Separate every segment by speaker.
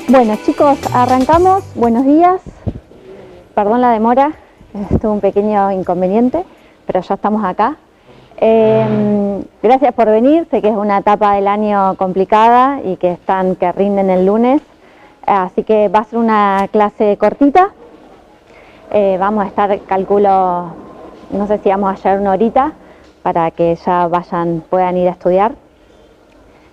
Speaker 1: Bueno chicos, arrancamos. Buenos días. Perdón la demora, tuve un pequeño inconveniente, pero ya estamos acá. Gracias por venir, sé que es una etapa del año complicada y que rinden el lunes, así que va a ser una clase cortita. Vamos a estar, calculo, no sé si vamos a llegar una horita para que ya puedan ir a estudiar.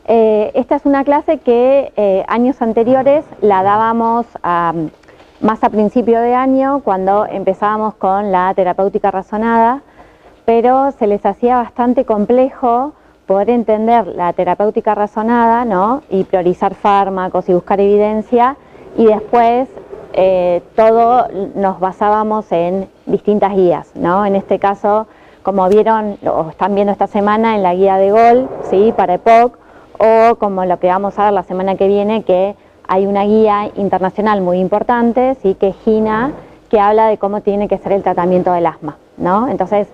Speaker 1: Esta es una clase que años anteriores la dábamos más a principio de año, cuando empezábamos con la terapéutica razonada, pero se les hacía bastante complejo poder entender la terapéutica razonada, ¿no? Y priorizar fármacos y buscar evidencia, y después todo nos basábamos en distintas guías, ¿no? En este caso, como vieron o están viendo esta semana en la guía de GOL, ¿sí? Para EPOC, o como lo que vamos a ver la semana que viene, que hay una guía internacional muy importante, ¿sí? Que es GINA, que habla de cómo tiene que ser el tratamiento del asma, ¿no? Entonces,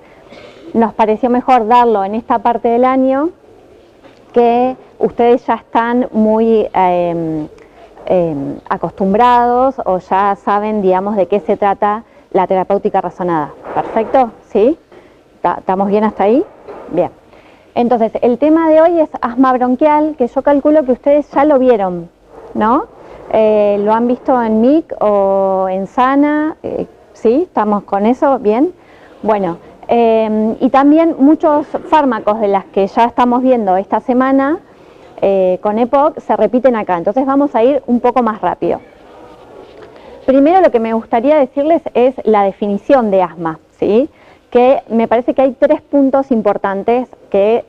Speaker 1: nos pareció mejor darlo en esta parte del año, que ustedes ya están muy acostumbrados o ya saben, digamos, de qué se trata la terapéutica razonada. ¿Perfecto? ¿Sí? ¿Estamos bien hasta ahí? Bien. Entonces, el tema de hoy es asma bronquial, que yo calculo que ustedes ya lo vieron, ¿no? ¿Lo han visto en MIC o en SANA? ¿Sí? ¿Estamos con eso? ¿Bien? Bueno, y también muchos fármacos de las que ya estamos viendo esta semana con EPOC se repiten acá, entonces vamos a ir un poco más rápido. Primero, lo que me gustaría decirles es la definición de asma, ¿sí? Que me parece que hay 3 puntos importantes que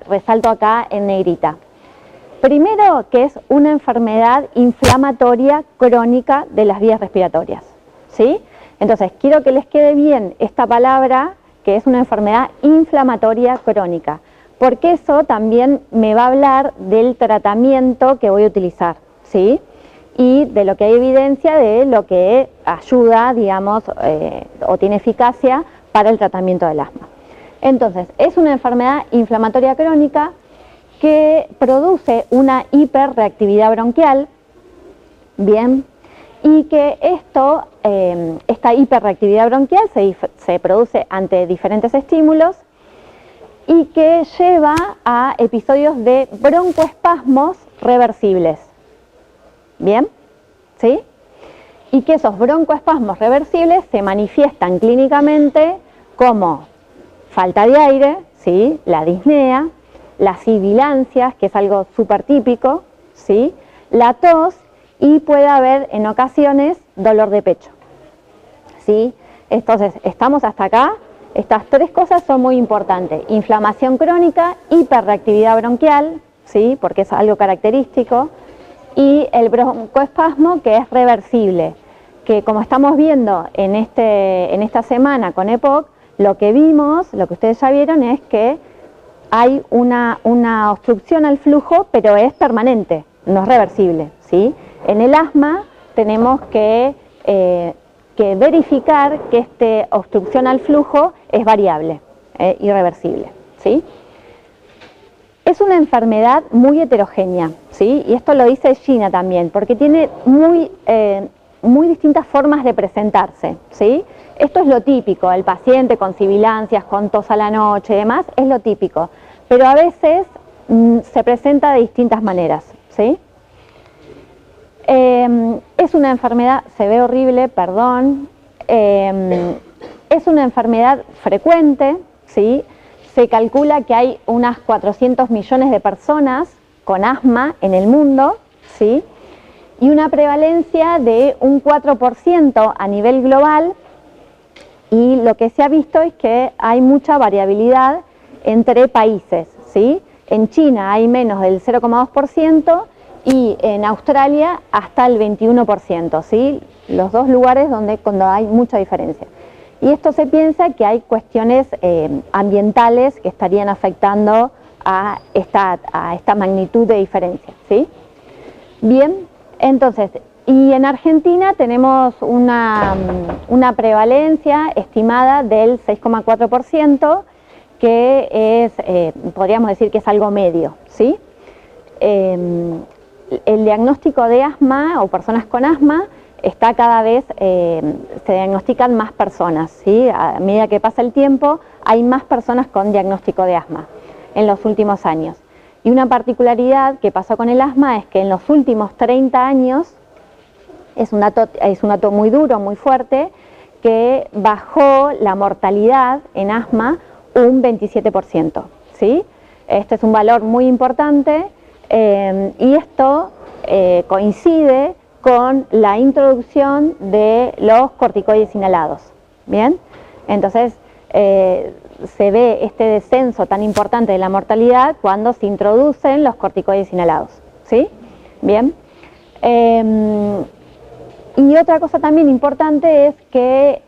Speaker 1: resalto acá en negrita. Primero, que es una enfermedad inflamatoria crónica de las vías respiratorias, ¿sí? Entonces, quiero que les quede bien esta palabra, que es una enfermedad inflamatoria crónica, porque eso también me va a hablar del tratamiento que voy a utilizar, ¿sí? Y de lo que hay evidencia de lo que ayuda, digamos, o tiene eficacia para el tratamiento del asma. Entonces, es una enfermedad inflamatoria crónica que produce una hiperreactividad bronquial, bien, y que esta hiperreactividad bronquial se produce ante diferentes estímulos y que lleva a episodios de broncoespasmos reversibles, bien, ¿sí? Y que esos broncoespasmos reversibles se manifiestan clínicamente como falta de aire, ¿sí? La disnea, las sibilancias, que es algo súper típico, ¿sí? La tos, y puede haber en ocasiones dolor de pecho, ¿sí? Entonces, estamos hasta acá. Estas 3 cosas son muy importantes: inflamación crónica, hiperreactividad bronquial, ¿sí? Porque es algo característico, y el broncoespasmo, que es reversible, que como estamos viendo en esta semana con EPOC, lo que vimos, lo que ustedes ya vieron, es que hay una obstrucción al flujo, pero es permanente, no es reversible, ¿sí? En el asma tenemos que verificar que esta obstrucción al flujo es variable, irreversible, ¿sí? Es una enfermedad muy heterogénea, ¿sí? Y esto lo dice Gina también, porque tiene muy distintas formas de presentarse, ¿sí? Esto es lo típico, el paciente con sibilancias, con tos a la noche y demás, es lo típico, pero a veces se presenta de distintas maneras, ¿sí? Es una enfermedad, se ve horrible, perdón, es una enfermedad frecuente, ¿sí? Se calcula que hay unas 400 millones de personas con asma en el mundo, ¿sí? Y una prevalencia de un 4% a nivel global, y lo que se ha visto es que hay mucha variabilidad entre países, ¿sí? En China hay menos del 0,2% y en Australia hasta el 21%, ¿sí? Los 2 lugares cuando hay mucha diferencia. Y esto se piensa que hay cuestiones ambientales que estarían afectando a esta magnitud de diferencia, ¿sí? Bien, entonces, y en Argentina tenemos una prevalencia estimada del 6,4%, que es, podríamos decir que es algo medio, ¿sí? el diagnóstico de asma o personas con asma está cada vez, se diagnostican más personas, ¿sí? A medida que pasa el tiempo hay más personas con diagnóstico de asma en los últimos años. Y una particularidad que pasó con el asma es que en los últimos 30 años, es un dato muy duro, muy fuerte, que bajó la mortalidad en asma un 27%, ¿sí? Este es un valor muy importante y esto coincide con la introducción de los corticoides inhalados, ¿bien? Entonces, se ve este descenso tan importante de la mortalidad cuando se introducen los corticoides inhalados, ¿sí? Bien. Y otra cosa también importante es que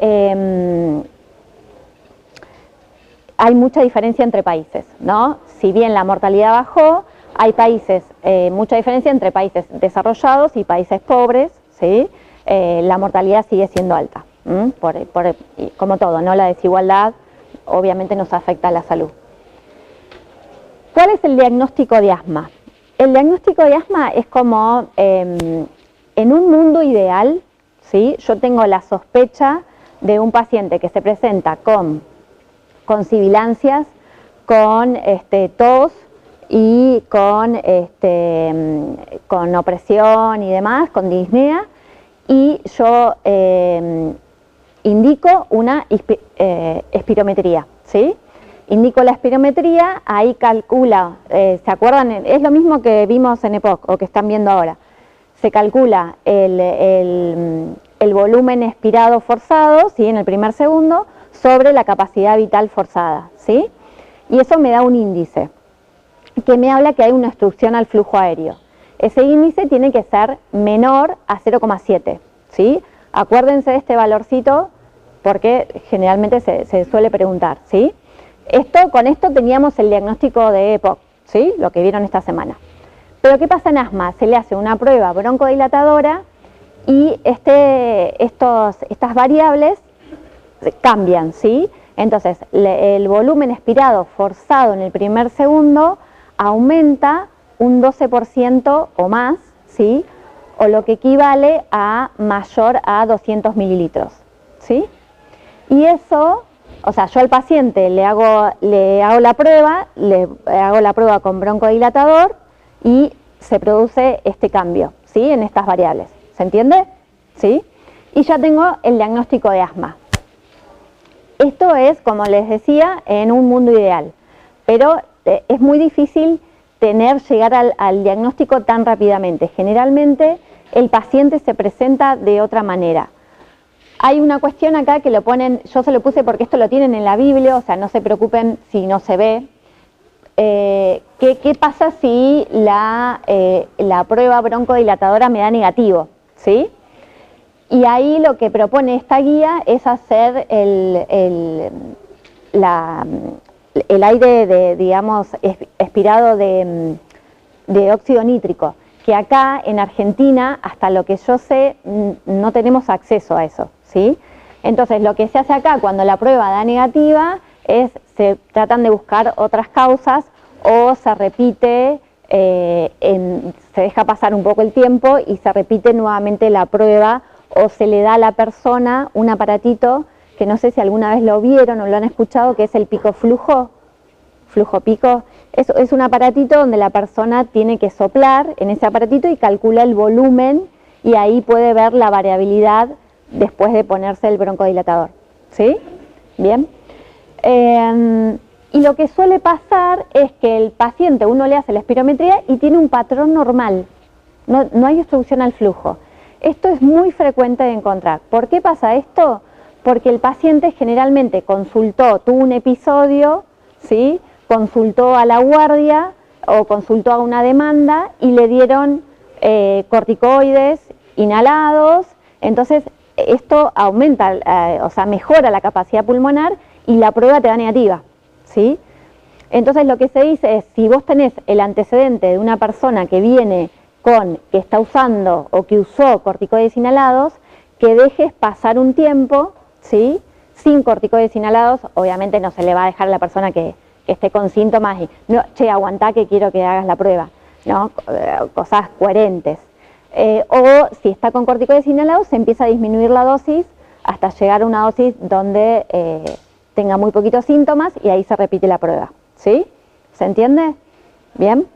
Speaker 1: hay mucha diferencia entre países, ¿no? Si bien la mortalidad bajó, hay países, mucha diferencia entre países desarrollados y países pobres, ¿sí? La mortalidad sigue siendo alta, como todo, ¿no? La desigualdad obviamente nos afecta a la salud. ¿Cuál es el diagnóstico de asma? El diagnóstico de asma es como, en un mundo ideal, ¿sí? Yo tengo la sospecha de un paciente que se presenta con sibilancias, con tos y con opresión y demás, con disnea, y yo indico una espirometría, ¿sí? Indico la espirometría, ahí calcula, ¿se acuerdan? Es lo mismo que vimos en EPOC o que están viendo ahora. Se calcula el volumen expirado forzado, ¿sí? En el primer segundo, sobre la capacidad vital forzada, ¿sí? Y eso me da un índice que me habla que hay una obstrucción al flujo aéreo. Ese índice tiene que ser menor a 0,7, ¿sí? Acuérdense de este valorcito porque generalmente se suele preguntar, ¿sí? Con esto teníamos el diagnóstico de EPOC, ¿sí? Lo que vieron esta semana. Pero ¿qué pasa en asma? Se le hace una prueba broncodilatadora y estas variables cambian, ¿sí? Entonces, el volumen expirado forzado en el primer segundo aumenta un 12% o más, ¿sí? O lo que equivale a mayor a 200 mililitros, ¿sí? Y eso, o sea, yo al paciente le hago la prueba con broncodilatador y se produce este cambio, ¿sí? En estas variables, ¿se entiende? ¿Sí? Y ya tengo el diagnóstico de asma. Esto es, como les decía, en un mundo ideal, pero es muy difícil llegar al diagnóstico tan rápidamente. Generalmente el paciente se presenta de otra manera. Hay una cuestión acá que lo ponen, yo se lo puse porque esto lo tienen en la Biblia, o sea, no se preocupen si no se ve. ¿Qué pasa si la prueba broncodilatadora me da negativo? ¿Sí? Y ahí lo que propone esta guía es hacer el aire, digamos, expirado de óxido nítrico, que acá en Argentina, hasta lo que yo sé, no tenemos acceso a eso, ¿sí? Entonces, lo que se hace acá cuando la prueba da negativa es se tratan de buscar otras causas o se repite, se deja pasar un poco el tiempo y se repite nuevamente la prueba o se le da a la persona un aparatito que no sé si alguna vez lo vieron o lo han escuchado, que es el pico-flujo, flujo-pico. Es un aparatito donde la persona tiene que soplar en ese aparatito y calcula el volumen y ahí puede ver la variabilidad después de ponerse el broncodilatador, ¿sí? Bien. Y lo que suele pasar es que el paciente, uno le hace la espirometría y tiene un patrón normal, no hay obstrucción al flujo. Esto es muy frecuente de encontrar. ¿Por qué pasa esto? Porque el paciente generalmente tuvo un episodio, ¿sí? Consultó a la guardia o consultó a una demanda y le dieron corticoides inhalados. Entonces esto aumenta, o sea, mejora la capacidad pulmonar y la prueba te da negativa, ¿sí? Entonces lo que se dice es, si vos tenés el antecedente de una persona que viene que está usando o que usó corticoides inhalados, que dejes pasar un tiempo, ¿sí? Sin corticoides inhalados. Obviamente no se le va a dejar a la persona que esté con síntomas y, no, che, aguantá que quiero que hagas la prueba. ¿no? Cosas coherentes. O si está con corticoides inhalados, se empieza a disminuir la dosis hasta llegar a una dosis donde tenga muy poquitos síntomas y ahí se repite la prueba. ¿Sí? ¿Se entiende? ¿Bien?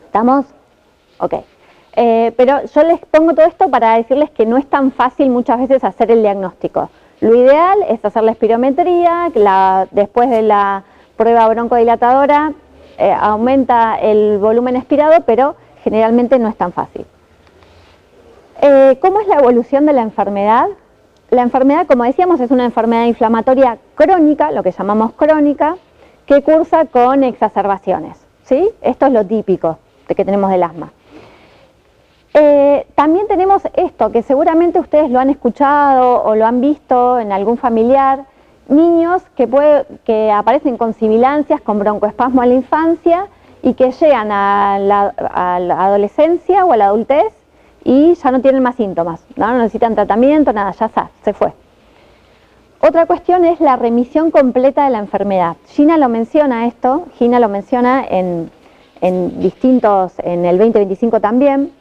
Speaker 1: ¿Estamos? Ok. Pero yo les pongo todo esto para decirles que no es tan fácil muchas veces hacer el diagnóstico. Lo ideal es hacer la espirometría, después de la prueba broncodilatadora aumenta el volumen expirado, pero generalmente no es tan fácil. ¿Cómo es la evolución de la enfermedad? La enfermedad, como decíamos, es una enfermedad inflamatoria crónica, lo que llamamos crónica, que cursa con exacerbaciones, ¿sí? Esto es lo típico de que tenemos del asma. También tenemos esto, que seguramente ustedes lo han escuchado o lo han visto en algún familiar, niños que aparecen con sibilancias, con broncoespasmo a la infancia y que llegan a la adolescencia o a la adultez y ya no tienen más síntomas, no necesitan tratamiento, nada, ya se fue. Otra cuestión es la remisión completa de la enfermedad. Gina lo menciona esto, Gina lo menciona en el 2025 también,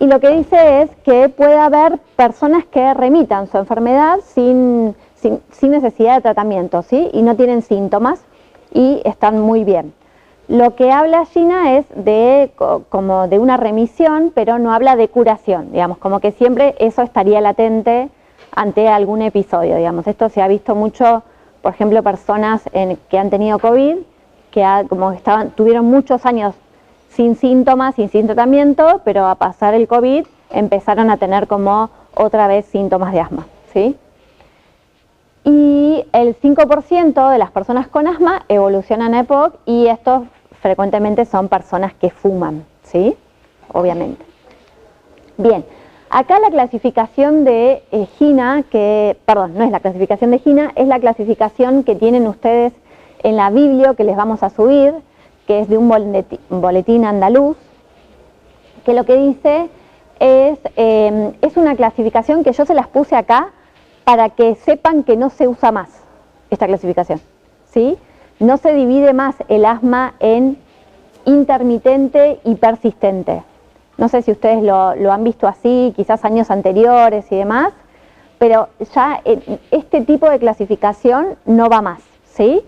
Speaker 1: y lo que dice es que puede haber personas que remitan su enfermedad sin necesidad de tratamiento, ¿sí? Y no tienen síntomas y están muy bien. Lo que habla Gina es como de una remisión, pero no habla de curación, digamos, como que siempre eso estaría latente ante algún episodio, digamos. Esto se ha visto mucho, por ejemplo, personas que han tenido COVID, que tuvieron muchos años sin síntomas, sin tratamiento, pero a pasar el COVID empezaron a tener como otra vez síntomas de asma, ¿sí? Y el 5% de las personas con asma evolucionan a EPOC y estos frecuentemente son personas que fuman, ¿sí? Obviamente. Bien, acá la clasificación de Gina, perdón, no es la clasificación de Gina, es la clasificación que tienen ustedes en la Biblia que les vamos a subir, que es de un boletín andaluz, que lo que dice es una clasificación que yo se las puse acá para que sepan que no se usa más esta clasificación, ¿sí? No se divide más el asma en intermitente y persistente. No sé si ustedes lo han visto así, quizás años anteriores y demás, pero ya este tipo de clasificación no va más, ¿sí?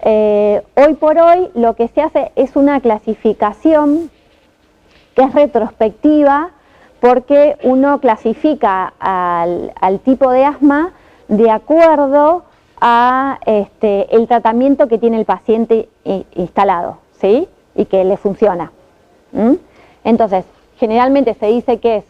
Speaker 1: Hoy por hoy lo que se hace es una clasificación que es retrospectiva, porque uno clasifica al tipo de asma de acuerdo a el tratamiento que tiene el paciente instalado, ¿sí? Y que le funciona. Entonces, generalmente se dice que es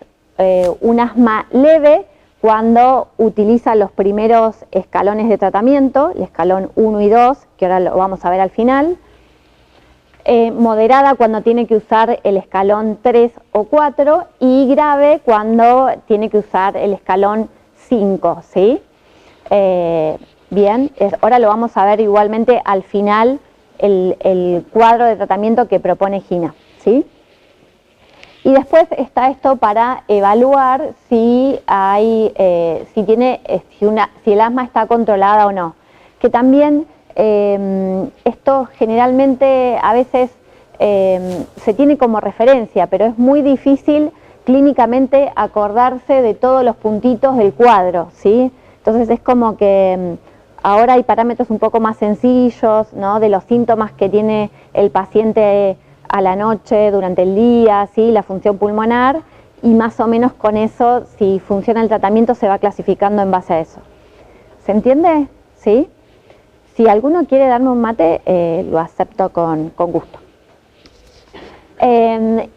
Speaker 1: un asma leve cuando utiliza los primeros escalones de tratamiento, el escalón 1 y 2, que ahora lo vamos a ver al final. Moderada cuando tiene que usar el escalón 3 o 4 y grave cuando tiene que usar el escalón 5, ¿sí? Bien, ahora lo vamos a ver igualmente al final el cuadro de tratamiento que propone Gina, ¿sí? Y después está esto para evaluar si el asma está controlada o no, que también esto generalmente a veces se tiene como referencia, pero es muy difícil clínicamente acordarse de todos los puntitos del cuadro, ¿sí? Entonces es como que ahora hay parámetros un poco más sencillos, ¿no? De los síntomas que tiene el paciente a la noche, durante el día, ¿sí? La función pulmonar, y más o menos con eso, si funciona el tratamiento, se va clasificando en base a eso. ¿Se entiende? ¿Sí? Si alguno quiere darme un mate, lo acepto con gusto.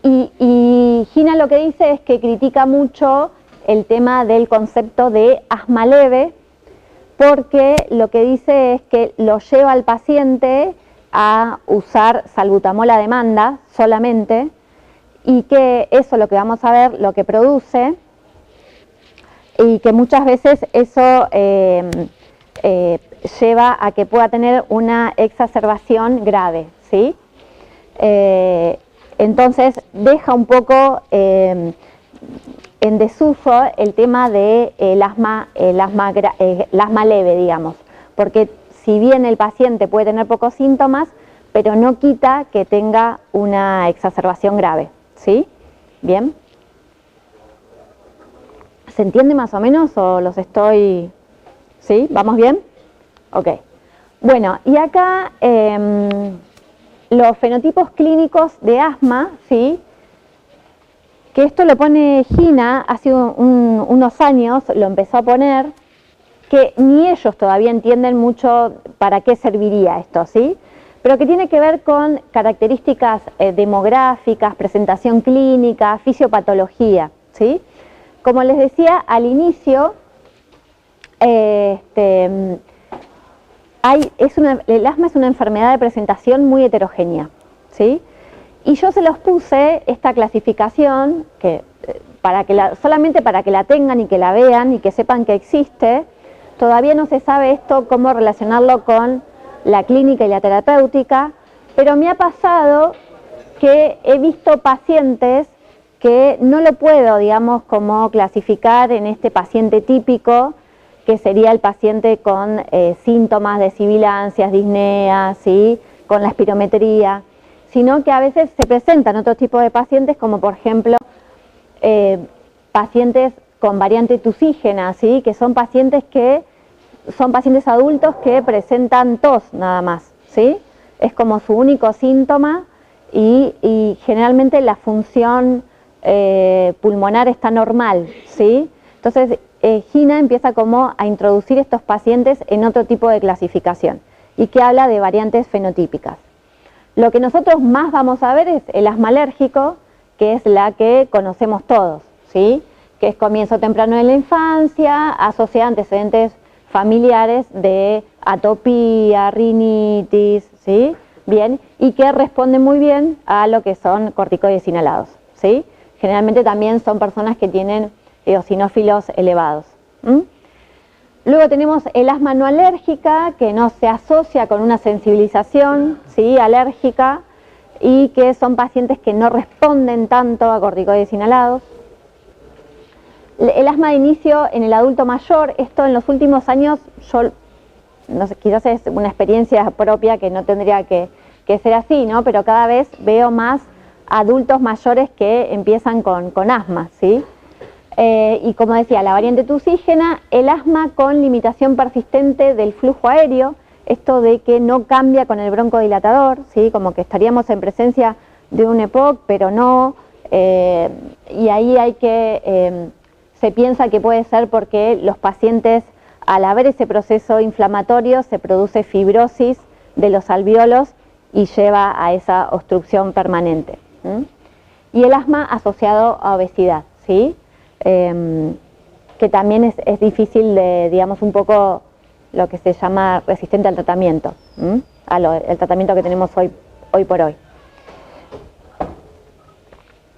Speaker 1: Y Gina lo que dice es que critica mucho el tema del concepto de asma leve, porque lo que dice es que lo lleva al paciente a usar salbutamol a demanda solamente, y que eso, lo que vamos a ver, lo que produce, y que muchas veces eso lleva a que pueda tener una exacerbación grave, ¿sí? Entonces deja un poco en desuso el tema del asma leve, digamos, porque si bien el paciente puede tener pocos síntomas, pero no quita que tenga una exacerbación grave, ¿sí? Bien. ¿Se entiende más o menos o los estoy...? ¿Sí? ¿Vamos bien? Ok. Bueno, y acá los fenotipos clínicos de asma, ¿sí? Que esto lo pone Gina, hace unos años lo empezó a poner, que ni ellos todavía entienden mucho para qué serviría esto, ¿sí? Pero que tiene que ver con características demográficas, presentación clínica, fisiopatología, ¿sí? Como les decía al inicio, el asma es una enfermedad de presentación muy heterogénea, ¿sí? Y yo se los puse esta clasificación, que, solamente para que la tengan y que la vean y que sepan que existe. Todavía no se sabe esto, cómo relacionarlo con la clínica y la terapéutica, pero me ha pasado que he visto pacientes que no lo puedo, digamos, como clasificar en este paciente típico, que sería el paciente con síntomas de sibilancias, disnea, ¿sí? Con la espirometría, sino que a veces se presentan otros tipos de pacientes, como por ejemplo pacientes con variante tusígena, ¿sí? Que son pacientes adultos que presentan tos nada más, ¿sí? Es como su único síntoma y generalmente la función pulmonar está normal, ¿sí? Entonces Gina empieza como a introducir estos pacientes en otro tipo de clasificación y que habla de variantes fenotípicas. Lo que nosotros más vamos a ver es el asma alérgico, que es la que conocemos todos, ¿sí? Que es comienzo temprano de la infancia, asocia antecedentes familiares de atopía, rinitis, ¿sí? Bien, y que responde muy bien a lo que son corticoides inhalados, ¿sí? Generalmente también son personas que tienen eosinófilos elevados. Luego tenemos el asma no alérgica, que no se asocia con una sensibilización, ¿sí? Alérgica, y que son pacientes que no responden tanto a corticoides inhalados. El asma de inicio en el adulto mayor, esto en los últimos años, no sé, quizás es una experiencia propia que no tendría que ser así, ¿no? Pero cada vez veo más adultos mayores que empiezan con asma, ¿sí? Y como decía, la variante tusígena, el asma con limitación persistente del flujo aéreo, esto de que no cambia con el broncodilatador, ¿sí? Como que estaríamos en presencia de un EPOC, pero no, y ahí se piensa que puede ser porque los pacientes, al haber ese proceso inflamatorio, se produce fibrosis de los alvéolos y lleva a esa obstrucción permanente. Y el asma asociado a obesidad, ¿sí? Que también es difícil de, digamos, un poco lo que se llama resistente al tratamiento, el tratamiento que tenemos hoy por hoy.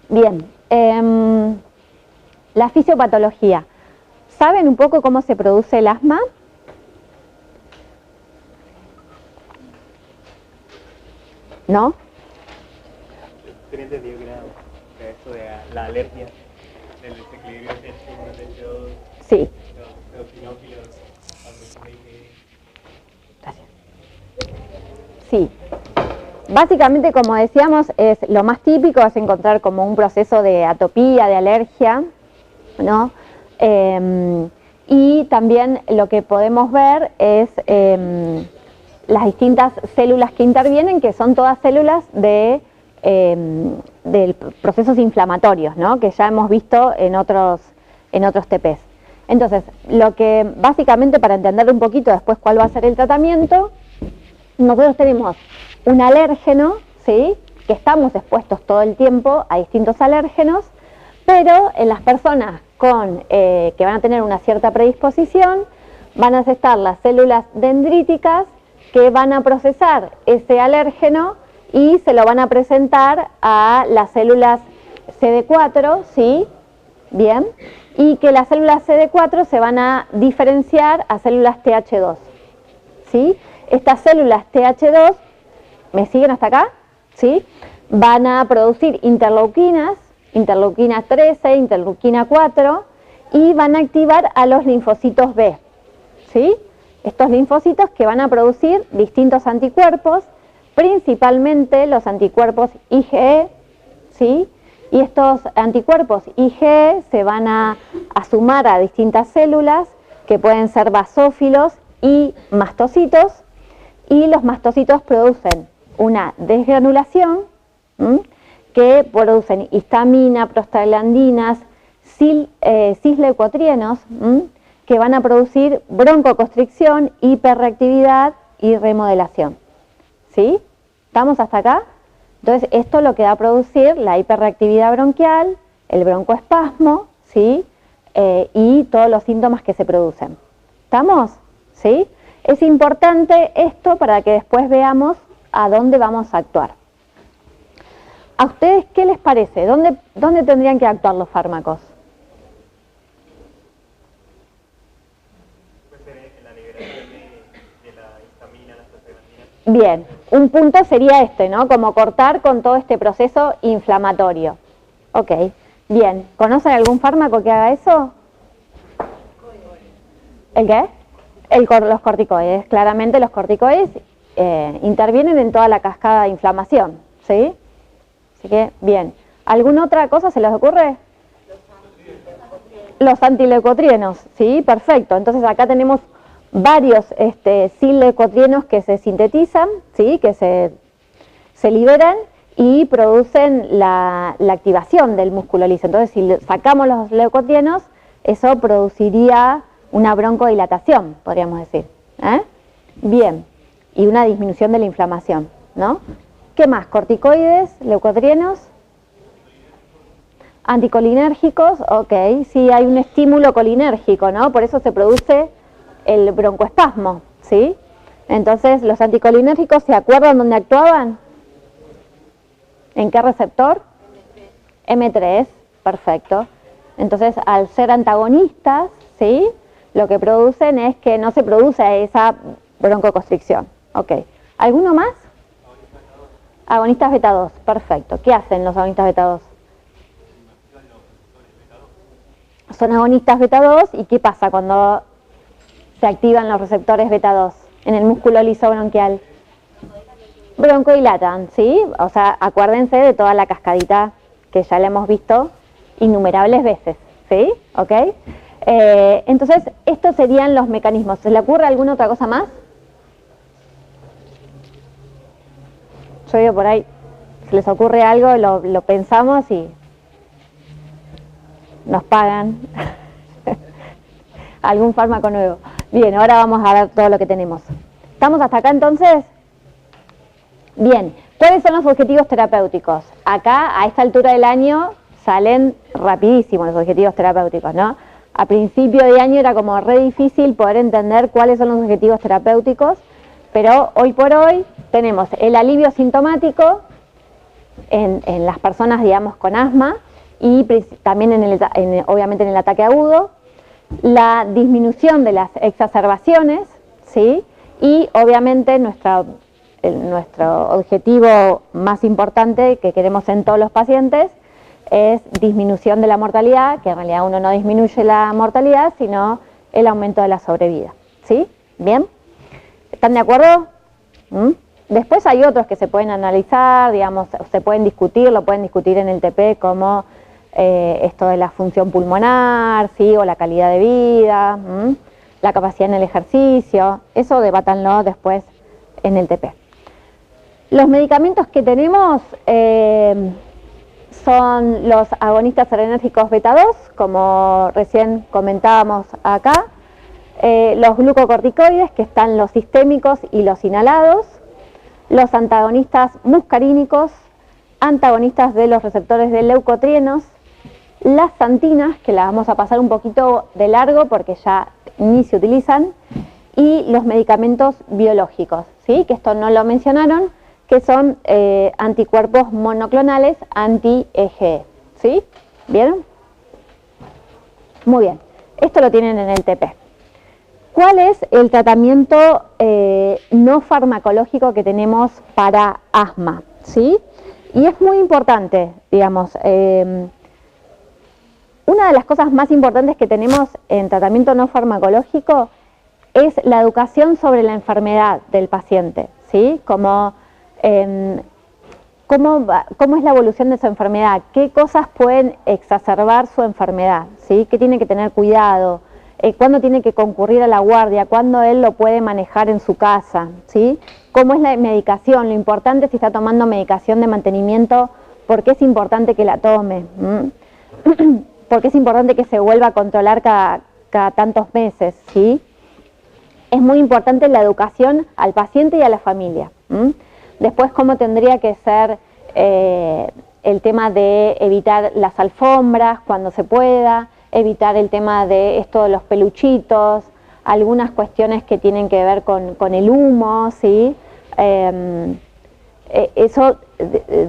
Speaker 1: Bien, la fisiopatología. ¿Saben un poco cómo se produce el asma? ¿No?
Speaker 2: Tenía entendido que era esto de la alergia, del desequilibrio entre
Speaker 1: Sí.
Speaker 2: los eosinófilos.
Speaker 1: Gracias. Sí. Básicamente, como decíamos, lo más típico es encontrar como un proceso de atopía, de alergia, ¿no? Y también lo que podemos ver es las distintas células que intervienen, que son todas células de procesos inflamatorios, ¿no? Que ya hemos visto en otros TPs. Entonces, lo que básicamente, para entender un poquito después cuál va a ser el tratamiento, nosotros tenemos un alérgeno, ¿sí? Que estamos expuestos todo el tiempo a distintos alérgenos, pero en las personas que van a tener una cierta predisposición, van a estar las células dendríticas que van a procesar ese alérgeno y se lo van a presentar a las células CD4, ¿sí? Bien, y que las células CD4 se van a diferenciar a células TH2, ¿sí? Estas células TH2, ¿me siguen hasta acá? ¿Sí? Van a producir interleuquinas, interleuquina 13, interleuquina 4, y van a activar a los linfocitos B, ¿sí? Estos linfocitos que van a producir distintos anticuerpos principalmente los anticuerpos IgE, ¿sí? Y estos anticuerpos IgE se van a sumar a distintas células que pueden ser basófilos y mastocitos, y los mastocitos producen una desgranulación que producen histamina, prostaglandinas, cisleucotrienos, que van a producir broncoconstricción, hiperreactividad y remodelación. ¿Sí? ¿Estamos hasta acá? Entonces, esto es lo que va a producir la hiperreactividad bronquial, el broncoespasmo, ¿sí? Y todos los síntomas que se producen. ¿Estamos? ¿Sí? Es importante esto para que después veamos a dónde vamos a actuar. ¿A ustedes qué les parece? ¿Dónde tendrían que actuar los fármacos? Bien, un punto sería este, ¿no? Como cortar con todo este proceso inflamatorio. Ok, bien. ¿Conocen algún fármaco que haga eso? ¿El qué? Los corticoides. Claramente los corticoides intervienen en toda la cascada de inflamación, ¿sí? Así que, bien. ¿Alguna otra cosa se les ocurre? Los antileucotrienos, ¿sí? Perfecto. Entonces acá tenemos varios cisleucotrienos que se sintetizan, ¿sí? Que se liberan y producen la activación del músculo liso. Entonces, si sacamos los leucotrienos, eso produciría una broncodilatación, podríamos decir. Bien, y una disminución de la inflamación, ¿no? ¿Qué más? Corticoides, leucotrienos, anticolinérgicos, ok, sí hay un estímulo colinérgico, ¿no? Por eso se produce el broncoespasmo, ¿sí? Entonces, los anticolinérgicos, ¿se acuerdan dónde actuaban? ¿En qué receptor? M3, perfecto. Entonces, al ser antagonistas, ¿sí? Lo que producen es que no se produce esa broncoconstricción. Ok. ¿Alguno más? Agonistas beta 2, perfecto. ¿Qué hacen los agonistas beta 2? Son agonistas beta 2, ¿y qué pasa cuando se activan los receptores beta 2 en el músculo liso bronquial? Broncodilatan, ¿sí? O sea, acuérdense de toda la cascadita que ya la hemos visto innumerables veces, ¿sí? ¿Ok? Entonces, estos serían los mecanismos. ¿Se le ocurre alguna otra cosa más? Yo digo por ahí, si les ocurre algo, lo pensamos y nos pagan algún fármaco nuevo. Bien, ahora vamos a ver todo lo que tenemos. ¿Estamos hasta acá entonces? Bien, ¿cuáles son los objetivos terapéuticos? Acá, a esta altura del año, salen rapidísimos los objetivos terapéuticos, ¿no? A principio de año era como re difícil poder entender cuáles son los objetivos terapéuticos, pero hoy por hoy tenemos el alivio sintomático en las personas, digamos, con asma, y también obviamente en el ataque agudo, la disminución de las exacerbaciones, ¿sí? Y obviamente nuestro objetivo más importante que queremos en todos los pacientes es disminución de la mortalidad, que en realidad uno no disminuye la mortalidad, sino el aumento de la sobrevida, ¿sí? ¿Bien? ¿Están de acuerdo? Después hay otros que se pueden analizar, digamos, se pueden discutir, lo pueden discutir en el TP como esto de la función pulmonar, ¿sí? O la calidad de vida, la capacidad en el ejercicio, eso debátanlo después en el TP. Los medicamentos que tenemos son los agonistas serotonérgicos beta 2, como recién comentábamos acá, los glucocorticoides, que están los sistémicos y los inhalados, los antagonistas muscarínicos, antagonistas de los receptores de leucotrienos, las xantinas, que las vamos a pasar un poquito de largo porque ya ni se utilizan, y los medicamentos biológicos, ¿sí? Que esto no lo mencionaron, que son anticuerpos monoclonales anti-EGE, ¿sí? ¿Vieron? Muy bien, esto lo tienen en el TP. ¿Cuál es el tratamiento no farmacológico que tenemos para asma? ¿Sí? Y es muy importante, digamos, una de las cosas más importantes que tenemos en tratamiento no farmacológico es la educación sobre la enfermedad del paciente, ¿sí? Como ¿Cómo es la evolución de su enfermedad? ¿Qué cosas pueden exacerbar su enfermedad? ¿Sí? ¿Qué tiene que tener cuidado? ¿Cuándo tiene que concurrir a la guardia? ¿Cuándo él lo puede manejar en su casa? ¿Sí? ¿Cómo es la medicación? Lo importante es si está tomando medicación de mantenimiento, ¿por qué es importante que la tome? ¿Por qué es importante que se vuelva a controlar cada tantos meses? ¿Sí? Es muy importante la educación al paciente y a la familia. Después, cómo tendría que ser el tema de evitar las alfombras cuando se pueda, evitar el tema de esto de los peluchitos, algunas cuestiones que tienen que ver con el humo, ¿sí? Eso,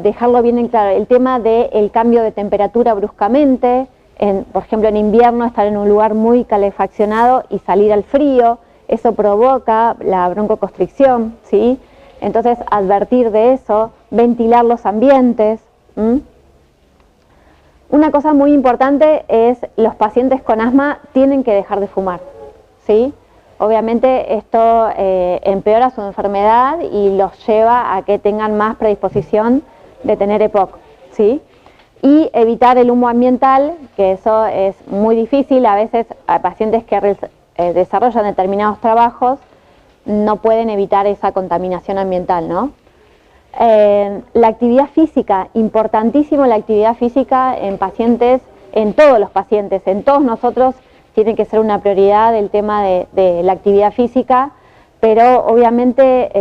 Speaker 1: dejarlo bien en claro. El tema del cambio de temperatura bruscamente, por ejemplo en invierno estar en un lugar muy calefaccionado y salir al frío, eso provoca la broncoconstricción, ¿sí? Entonces, advertir de eso, ventilar los ambientes. Una cosa muy importante es los pacientes con asma tienen que dejar de fumar, ¿sí? Obviamente esto empeora su enfermedad y los lleva a que tengan más predisposición de tener EPOC, ¿sí? Y evitar el humo ambiental, que eso es muy difícil. A veces hay pacientes que desarrollan determinados trabajos no pueden evitar esa contaminación ambiental, ¿no? La actividad física, importantísimo la actividad física en pacientes, en todos los pacientes, en todos nosotros tiene que ser una prioridad el tema de la actividad física, pero obviamente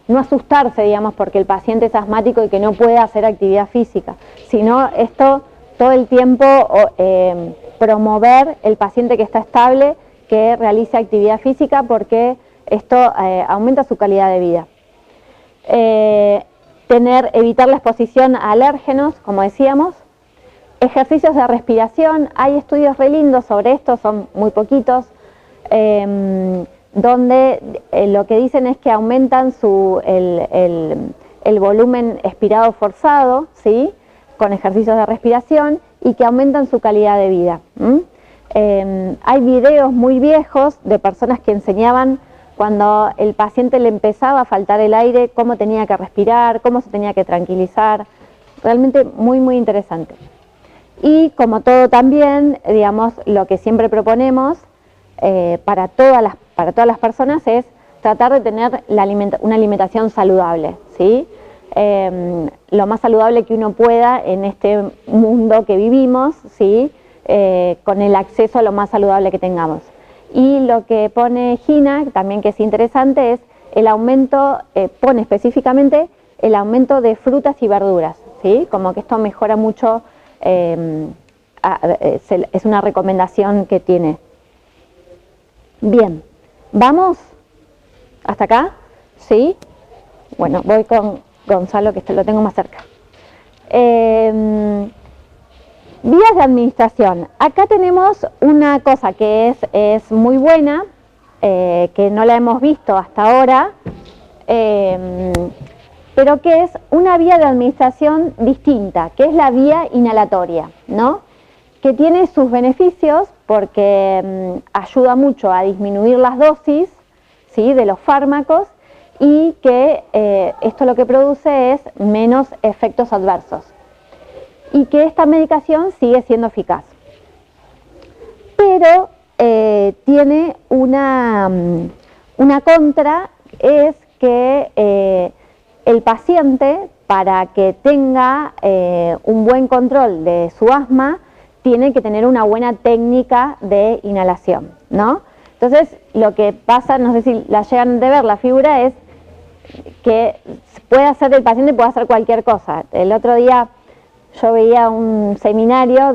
Speaker 1: no asustarse, digamos, porque el paciente es asmático y que no puede hacer actividad física, sino esto todo el tiempo promover el paciente que está estable que realice actividad física porque esto aumenta su calidad de vida. Evitar la exposición a alérgenos, como decíamos. Ejercicios de respiración, hay estudios re lindos sobre esto, son muy poquitos, donde lo que dicen es que aumentan el volumen expirado forzado, ¿sí? Con ejercicios de respiración y que aumentan su calidad de vida. Hay videos muy viejos de personas que enseñaban cuando el paciente le empezaba a faltar el aire, cómo tenía que respirar, cómo se tenía que tranquilizar, realmente muy muy interesante. Y como todo también, digamos, lo que siempre proponemos para todas las personas es tratar de tener una alimentación saludable, ¿sí? Lo más saludable que uno pueda en este mundo que vivimos, ¿sí? Con el acceso a lo más saludable que tengamos. Y lo que pone Gina, también que es interesante, es el aumento, pone específicamente el aumento de frutas y verduras, ¿sí? Como que esto mejora mucho, es una recomendación que tiene. Bien, ¿vamos? ¿Hasta acá? ¿Sí? Bueno, voy con Gonzalo, que lo tengo más cerca. Vías de administración. Acá tenemos una cosa que es muy buena, que no la hemos visto hasta ahora, pero que es una vía de administración distinta, que es la vía inhalatoria, ¿no? Que tiene sus beneficios porque ayuda mucho a disminuir las dosis, ¿sí? De los fármacos y que esto lo que produce es menos efectos adversos. Y que esta medicación sigue siendo eficaz. Pero tiene una contra, es que el paciente, para que tenga un buen control de su asma, tiene que tener una buena técnica de inhalación, ¿no? Entonces, lo que pasa, no sé si la llegan de ver, la figura es que puede hacer el paciente, puede hacer cualquier cosa. El otro día yo veía un seminario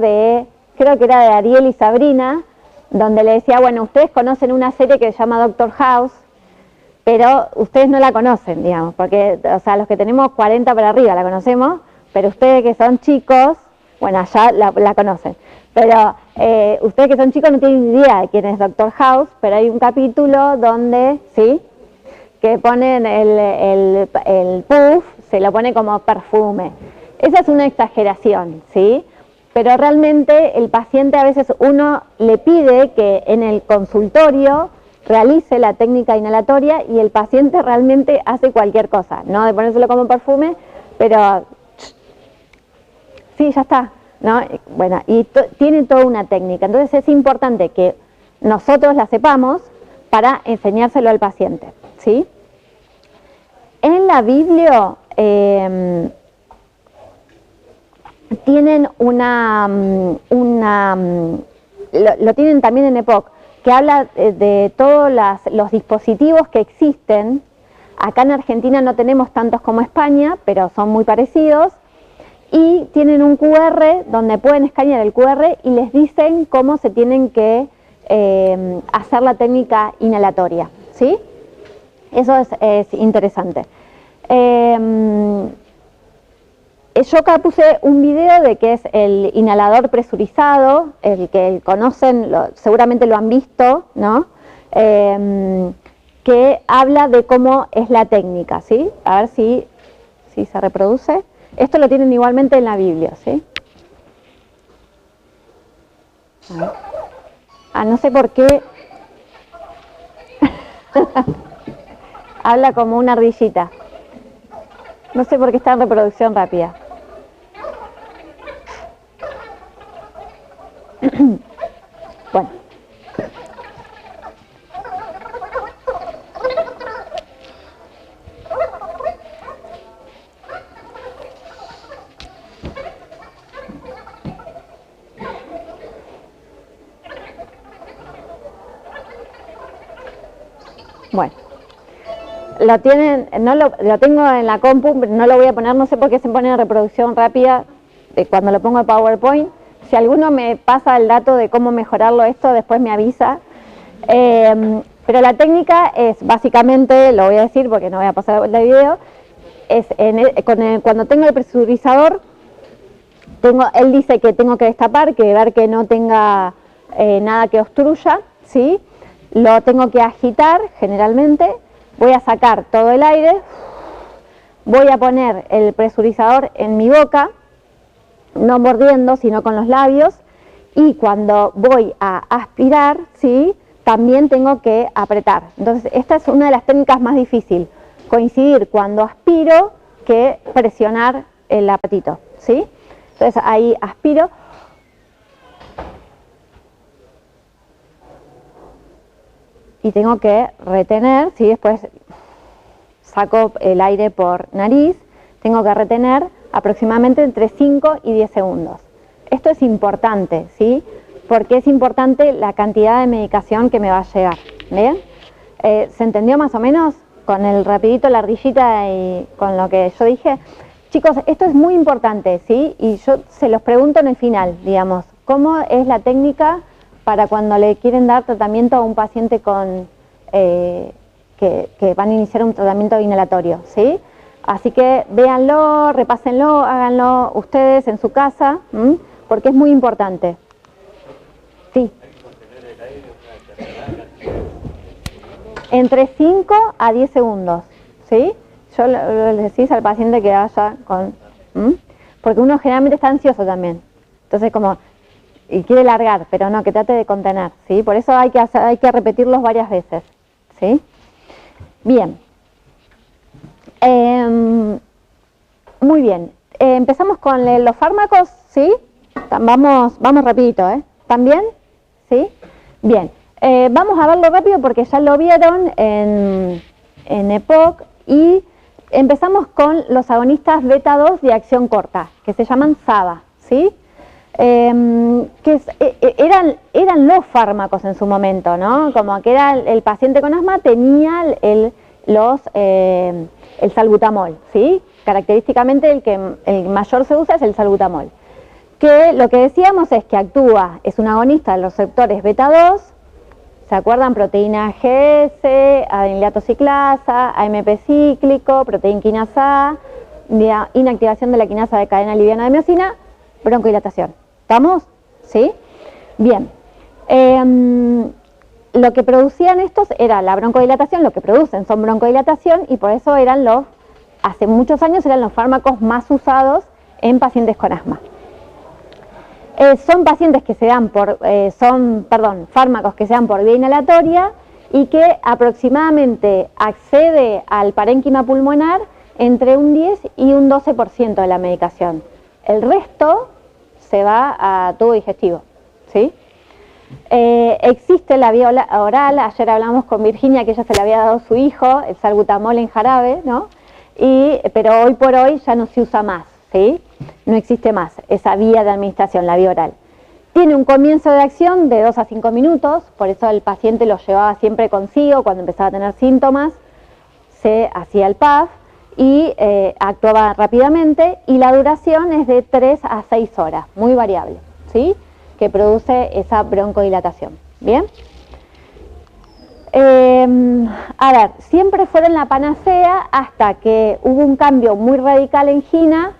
Speaker 1: creo que era de Ariel y Sabrina, donde le decía, bueno, ustedes conocen una serie que se llama Doctor House, pero ustedes no la conocen, digamos, porque, o sea, los que tenemos 40 para arriba la conocemos, pero ustedes que son chicos, bueno, ya la conocen. Pero ustedes que son chicos no tienen idea de quién es Doctor House, pero hay un capítulo donde, ¿sí? Que ponen el puff, se lo pone como perfume. Esa es una exageración, ¿sí? Pero realmente el paciente a veces uno le pide que en el consultorio realice la técnica inhalatoria y el paciente realmente hace cualquier cosa, no de ponérselo como perfume, pero sí, ya está, ¿no? Bueno, y tiene toda una técnica, entonces es importante que nosotros la sepamos para enseñárselo al paciente, ¿sí? En la Biblia tienen lo tienen también en EPOC, que habla de todos los dispositivos que existen. Acá en Argentina no tenemos tantos como España, pero son muy parecidos, y tienen un QR donde pueden escanear el QR y les dicen cómo se tienen que hacer la técnica inhalatoria, ¿sí? Eso es interesante. Yo acá puse un video de que es el inhalador presurizado, el que conocen, seguramente lo han visto, ¿no? Que habla de cómo es la técnica, ¿sí? A ver si se reproduce. Esto lo tienen igualmente en la Biblia, ¿sí? No sé por qué. Habla como una ardillita. No sé por qué está en reproducción rápida. Bueno. Bueno. Lo tienen, lo tengo en la compu, no lo voy a poner, no sé por qué se pone en reproducción rápida cuando lo pongo en PowerPoint. Si alguno me pasa el dato de cómo mejorarlo esto, después me avisa. Pero la técnica es básicamente, lo voy a decir porque no voy a pasar la vuelta de video, es cuando tengo el presurizador, él dice que tengo que destapar, que ver que no tenga nada que obstruya, ¿sí? Lo tengo que agitar generalmente. Voy a sacar todo el aire, voy a poner el presurizador en mi boca, no mordiendo, sino con los labios, y cuando voy a aspirar, ¿sí? También tengo que apretar. Entonces, esta es una de las técnicas más difíciles, coincidir cuando aspiro que presionar el apetito, ¿sí? Entonces, ahí aspiro. Y tengo que retener, ¿sí? Después saco el aire por nariz, tengo que retener aproximadamente entre 5 y 10 segundos. Esto es importante, ¿sí? Porque es importante la cantidad de medicación que me va a llegar, ¿bien? ¿Se entendió más o menos con el rapidito, la ardillita y con lo que yo dije? Chicos, esto es muy importante, ¿sí? Y yo se los pregunto en el final, digamos, ¿cómo es la técnica para cuando le quieren dar tratamiento a un paciente con que van a iniciar un tratamiento inhalatorio, ¿sí? Así que véanlo, repásenlo, háganlo ustedes en su casa, porque es muy importante. Sí. Entre 5 a 10 segundos, ¿sí? Yo le decís al paciente que vaya con... Porque uno generalmente está ansioso también. Entonces y quiere largar, pero no, que trate de contener, ¿sí? Por eso hay que repetirlos varias veces, ¿sí? Bien. Muy bien. Empezamos con los fármacos, ¿sí? Vamos rapidito, ¿eh? ¿Están bien? ¿Sí? Bien. Vamos a verlo rápido porque ya lo vieron en EPOC y empezamos con los agonistas beta 2 de acción corta, que se llaman SABA, ¿sí? Eran los fármacos en su momento, ¿no? Como que era el paciente con asma tenía el salbutamol, ¿sí? Característicamente el mayor se usa es el salbutamol, que lo que decíamos es que es un agonista de los receptores beta 2, ¿se acuerdan? Proteína GS, adenilato ciclasa, AMP cíclico, proteína quinasa A, inactivación de la quinasa de cadena liviana de miosina, broncodilatación. ¿Estamos? ¿Sí? Bien. Lo que producían estos era la broncodilatación, lo que producen son broncodilatación y por eso hace muchos años eran los fármacos más usados en pacientes con asma. Son pacientes que se dan fármacos que se dan por vía inhalatoria y que aproximadamente accede al parénquima pulmonar entre un 10 y un 12% de la medicación. El resto se va a tubo digestivo, ¿sí? Existe la vía oral. Ayer hablamos con Virginia que ella se le había dado a su hijo, el salbutamol en jarabe, ¿no? Pero hoy por hoy ya no se usa más, ¿sí? No existe más esa vía de administración, la vía oral. Tiene un comienzo de acción de 2 a 5 minutos, por eso el paciente lo llevaba siempre consigo cuando empezaba a tener síntomas, se hacía el PAF y actuaba rápidamente, y la duración es de 3 a 6 horas, muy variable, ¿sí? Que produce esa broncodilatación. ¿Bien? A ver, siempre fueron la panacea hasta que hubo un cambio muy radical en GINA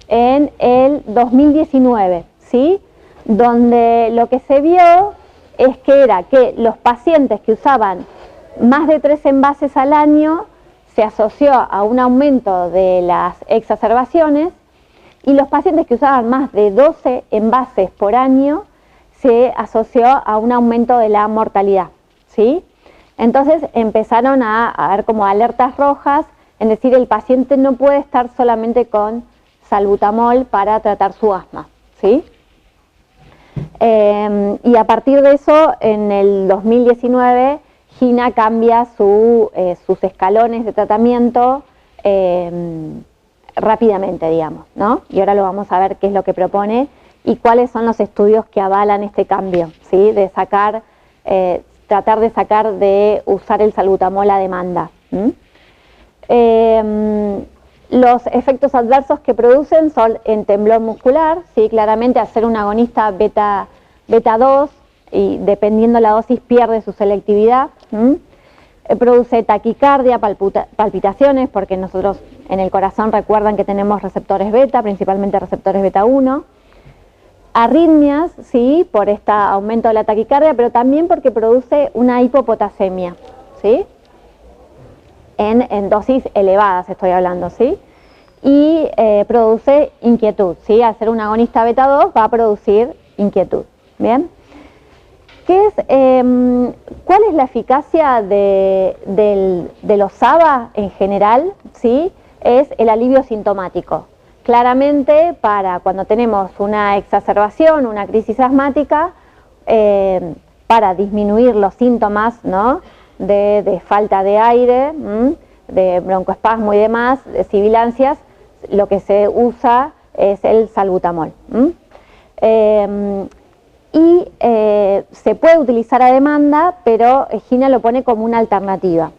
Speaker 1: en el 2019, ¿sí? Donde lo que se vio es que era que los pacientes que usaban más de 3 envases al año se asoció a un aumento de las exacerbaciones, y los pacientes que usaban más de 12 envases por año se asoció a un aumento de la mortalidad, ¿sí? Entonces empezaron a ver como alertas rojas, es decir, el paciente no puede estar solamente con salbutamol para tratar su asma, ¿sí? Y a partir de eso, en el 2019, GINA cambia sus escalones de tratamiento rápidamente, digamos, ¿no? Y ahora lo vamos a ver qué es lo que propone y cuáles son los estudios que avalan este cambio, ¿sí? De sacar, tratar de sacar de usar el salbutamol a demanda. Los efectos adversos que producen son en temblor muscular, ¿sí? Claramente al ser un agonista beta 2 y dependiendo la dosis pierde su selectividad. Produce taquicardia, palpitaciones, porque nosotros en el corazón recuerdan que tenemos receptores beta, principalmente receptores beta 1. Arritmias, sí, por este aumento de la taquicardia, pero también porque produce una hipopotasemia, ¿sí? En dosis elevadas estoy hablando, ¿sí? Y produce inquietud, ¿sí? Al ser un agonista beta 2 va a producir inquietud, ¿bien? ¿Cuál es la eficacia de los SABA en general? ¿Sí? Es el alivio sintomático. Claramente, para cuando tenemos una exacerbación, una crisis asmática, para disminuir los síntomas, ¿no? de falta de aire, de broncoespasmo y demás, de sibilancias, lo que se usa es el salbutamol. Se puede utilizar a demanda, pero GINA lo pone como una alternativa.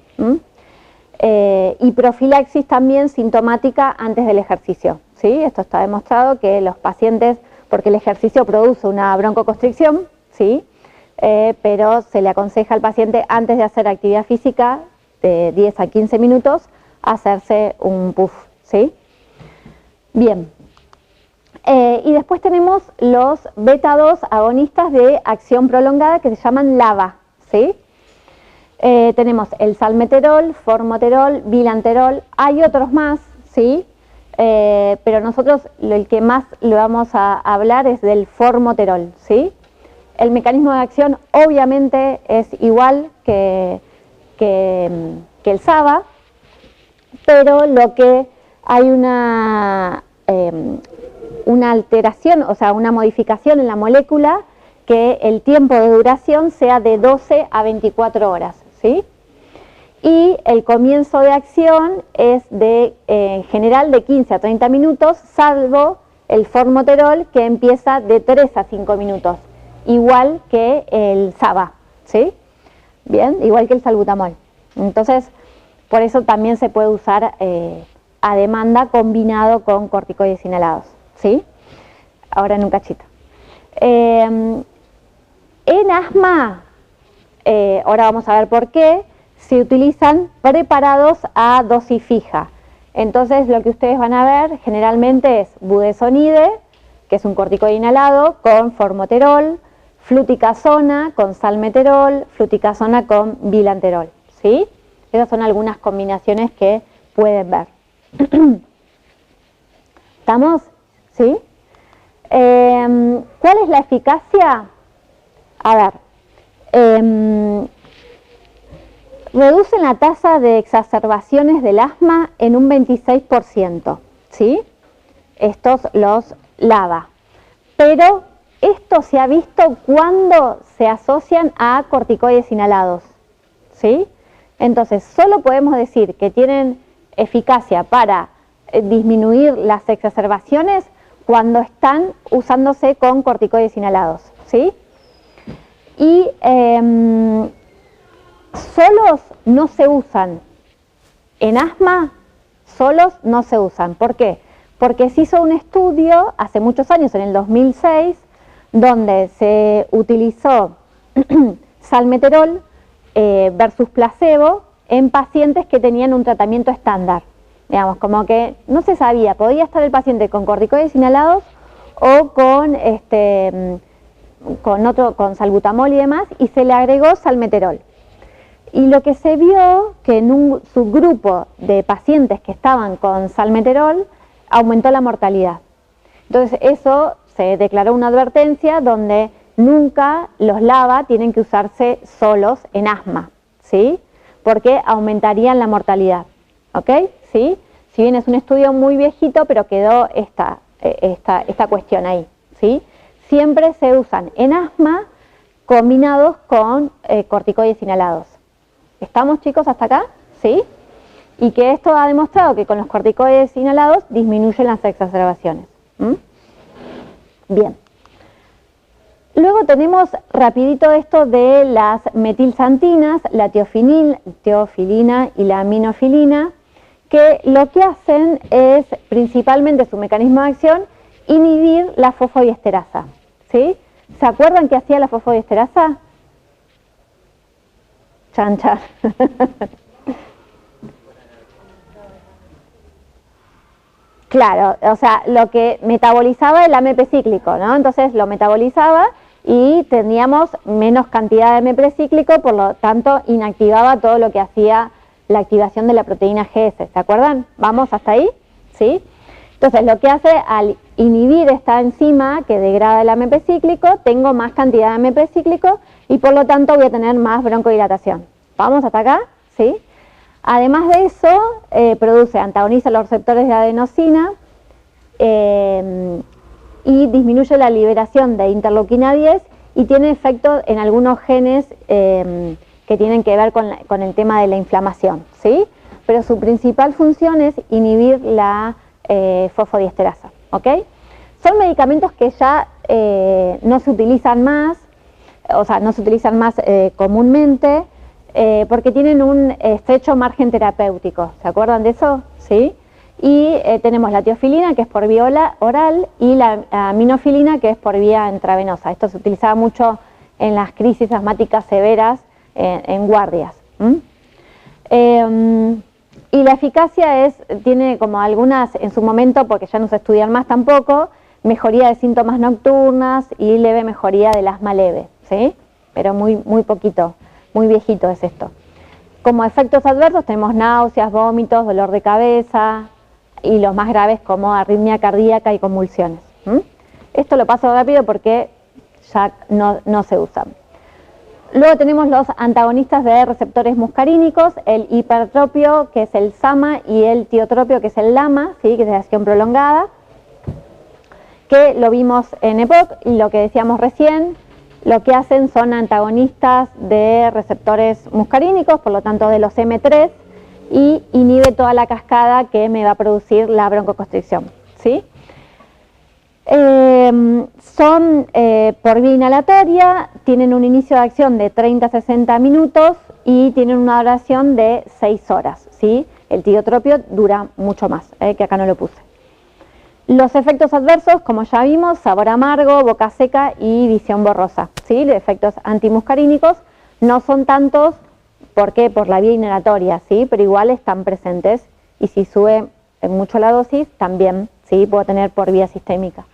Speaker 1: Y profilaxis también sintomática antes del ejercicio, ¿sí? Esto está demostrado que los pacientes, porque el ejercicio produce una broncoconstricción, ¿sí? Pero se le aconseja al paciente antes de hacer actividad física de 10 a 15 minutos hacerse un puff, ¿sí? Bien. Y después tenemos los beta 2 agonistas de acción prolongada que se llaman LABA, ¿sí? Tenemos el salmeterol, formoterol, bilanterol, hay otros más, ¿sí? Pero nosotros el que más le vamos a hablar es del formoterol, ¿sí? El mecanismo de acción obviamente es igual que el SABA, pero lo que hay una alteración, o sea, una modificación en la molécula, que el tiempo de duración sea de 12 a 24 horas, ¿sí? Y el comienzo de acción es en general de 15 a 30 minutos, salvo el formoterol que empieza de 3 a 5 minutos, igual que el SABA, ¿sí? Bien, igual que el salbutamol. Entonces, por eso también se puede usar a demanda combinado con corticoides inhalados, ¿sí? Ahora en un cachito. En asma, ahora vamos a ver por qué, se utilizan preparados a dosis fija. Entonces lo que ustedes van a ver generalmente es budesonide, que es un corticoide inhalado, con formoterol, fluticasona con salmeterol, fluticasona con bilanterol, ¿sí? Esas son algunas combinaciones que pueden ver. ¿Estamos? ¿Sí? ¿Cuál es la eficacia? A ver, reducen la tasa de exacerbaciones del asma en un 26%, ¿sí? Estos los LABA. Pero esto se ha visto cuando se asocian a corticoides inhalados, ¿sí? Entonces, solo podemos decir que tienen eficacia para disminuir las exacerbaciones cuando están usándose con corticoides inhalados, ¿sí? Y solos no se usan. En asma, solos no se usan. ¿Por qué? Porque se hizo un estudio hace muchos años, en el 2006, donde se utilizó salmeterol versus placebo en pacientes que tenían un tratamiento estándar. Digamos, como que no se sabía, podía estar el paciente con corticoides inhalados o con salbutamol y demás, y se le agregó salmeterol. Y lo que se vio que en un subgrupo de pacientes que estaban con salmeterol aumentó la mortalidad. Entonces eso se declaró una advertencia donde nunca los LABA tienen que usarse solos en asma, ¿sí? Porque aumentarían la mortalidad, ¿ok? ¿Sí? Si bien es un estudio muy viejito, pero quedó esta cuestión ahí, ¿sí? Siempre se usan en asma combinados con corticoides inhalados. ¿Estamos, chicos, hasta acá? ¿Sí? Y que esto ha demostrado que con los corticoides inhalados disminuyen las exacerbaciones. Bien. Luego tenemos rapidito esto de las metilsantinas, la teofilina y la aminofilina, que lo que hacen es, principalmente su mecanismo de acción, inhibir la fosfodiesterasa, ¿sí? ¿Se acuerdan qué hacía la fosfodiesterasa? Chan, chan. Claro, o sea, lo que metabolizaba el AMP cíclico, ¿no? Entonces lo metabolizaba y teníamos menos cantidad de AMP cíclico, por lo tanto inactivaba todo lo que hacía la activación de la proteína GS, ¿se acuerdan? ¿Vamos hasta ahí? ¿Sí? Entonces lo que hace al inhibir esta enzima que degrada el AMP cíclico, tengo más cantidad de AMP cíclico y por lo tanto voy a tener más broncodilatación. ¿Vamos hasta acá? ¿Sí? Además de eso, antagoniza los receptores de adenosina y disminuye la liberación de interleuquina 10 y tiene efecto en algunos genes que tienen que ver con el tema de la inflamación, ¿sí? Pero su principal función es inhibir la fosfodiesterasa, ¿ok? Son medicamentos que ya no se utilizan más, comúnmente, porque tienen un estrecho margen terapéutico. ¿Se acuerdan de eso? ¿Sí? Y tenemos la teofilina, que es por vía oral, y la aminofilina, que es por vía intravenosa. Esto se utilizaba mucho en las crisis asmáticas severas en guardias. Y la eficacia tiene como algunas, en su momento, porque ya no se estudian más tampoco, mejoría de síntomas nocturnas y leve mejoría del asma leve, ¿sí? Pero muy, muy poquito. Muy viejito es esto. Como efectos adversos tenemos náuseas, vómitos, dolor de cabeza y los más graves como arritmia cardíaca y convulsiones. Esto lo paso rápido porque ya no se usan. Luego tenemos los antagonistas de receptores muscarínicos, el hipertropio, que es el SAMA, y el tiotropio, que es el LAMA, ¿sí? Que es de acción prolongada, que lo vimos en EPOC y lo que decíamos recién. Lo que hacen son antagonistas de receptores muscarínicos, por lo tanto de los M3, y inhibe toda la cascada que me va a producir la broncoconstricción, ¿sí? Son por vía inhalatoria, tienen un inicio de acción de 30 a 60 minutos y tienen una duración de 6 horas, ¿sí? El tiotropio dura mucho más, que acá no lo puse. Los efectos adversos, como ya vimos, sabor amargo, boca seca y visión borrosa, ¿sí? Los efectos antimuscarínicos no son tantos, ¿por qué? Por la vía inhalatoria, ¿sí? Pero igual están presentes y si sube mucho la dosis, también, ¿sí? Puedo tener por vía sistémica.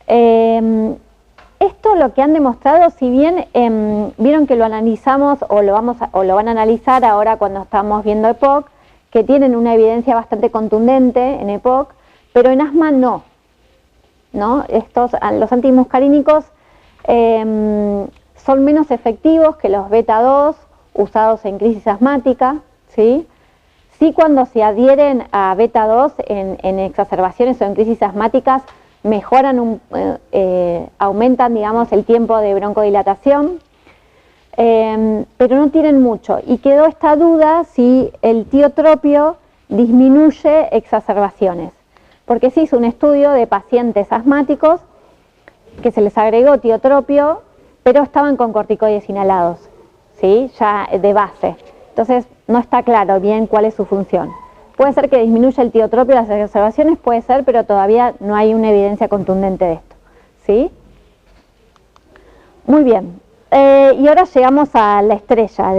Speaker 1: Esto lo que han demostrado, si bien vieron que lo analizamos o lo van a analizar ahora cuando estamos viendo EPOC, que tienen una evidencia bastante contundente en EPOC, pero en asma no. Los antimuscarínicos son menos efectivos que los beta 2 usados en crisis asmática, ¿sí? Sí, cuando se adhieren a beta 2 en exacerbaciones o en crisis asmáticas, mejoran, aumentan, digamos, el tiempo de broncodilatación, pero no tienen mucho. Y quedó esta duda si el tiotropio disminuye exacerbaciones, porque se hizo un estudio de pacientes asmáticos que se les agregó tiotropio, pero estaban con corticoides inhalados, ¿sí? Ya de base. Entonces no está claro bien cuál es su función. Puede ser que disminuya el tiotropio de las exacerbaciones, puede ser, pero todavía no hay una evidencia contundente de esto, ¿sí? Muy bien. Y ahora llegamos a la estrella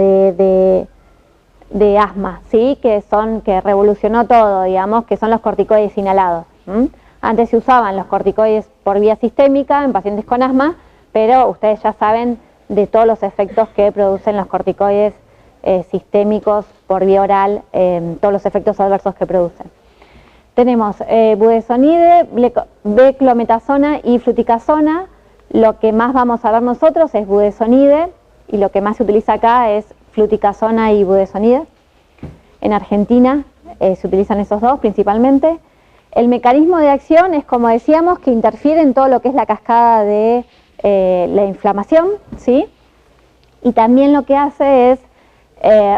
Speaker 1: de asma, ¿sí? Que revolucionó todo, digamos, que son los corticoides inhalados. Antes se usaban los corticoides por vía sistémica en pacientes con asma, pero ustedes ya saben de todos los efectos que producen los corticoides sistémicos por vía oral, todos los efectos adversos que producen. Tenemos budesonide, beclometasona y fluticasona. Lo que más vamos a ver nosotros es budesonide y lo que más se utiliza acá es fluticasona y budesonide. En Argentina se utilizan esos dos principalmente. El mecanismo de acción es, como decíamos, que interfiere en todo lo que es la cascada de la inflamación, ¿sí? Y también lo que hace es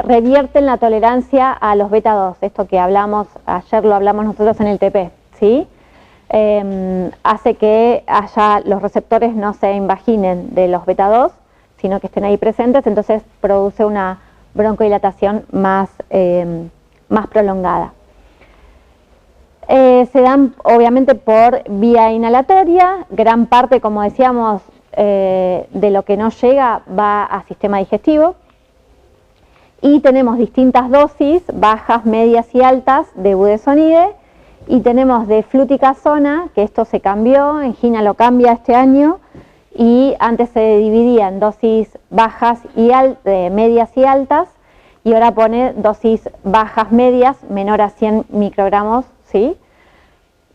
Speaker 1: revierte en la tolerancia a los beta 2, esto que hablamos, ayer lo hablamos nosotros en el TP, ¿sí? Hace que los receptores no se invaginen de los beta 2, sino que estén ahí presentes, entonces produce una broncodilatación más prolongada. Se dan obviamente por vía inhalatoria, gran parte, como decíamos, de lo que no llega va a sistema digestivo, y tenemos distintas dosis, bajas, medias y altas de budesonide, y tenemos de fluticasona, que esto se cambió, Engina lo cambia este año, y antes se dividía en dosis bajas y medias y altas, y ahora pone dosis bajas medias menor a 100 microgramos, ¿sí?,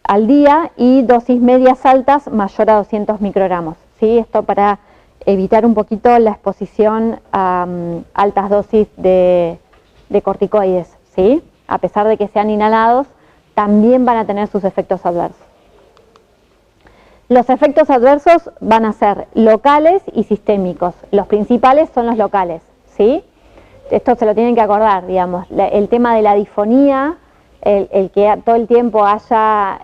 Speaker 1: al día, y dosis medias altas mayor a 200 microgramos, ¿sí? Esto para evitar un poquito la exposición a altas dosis de corticoides, ¿sí? A pesar de que sean inhalados, también van a tener sus efectos adversos. Los efectos adversos van a ser locales y sistémicos. Los principales son los locales, ¿sí? Esto se lo tienen que acordar, digamos. El tema de la disfonía, el que todo el tiempo haya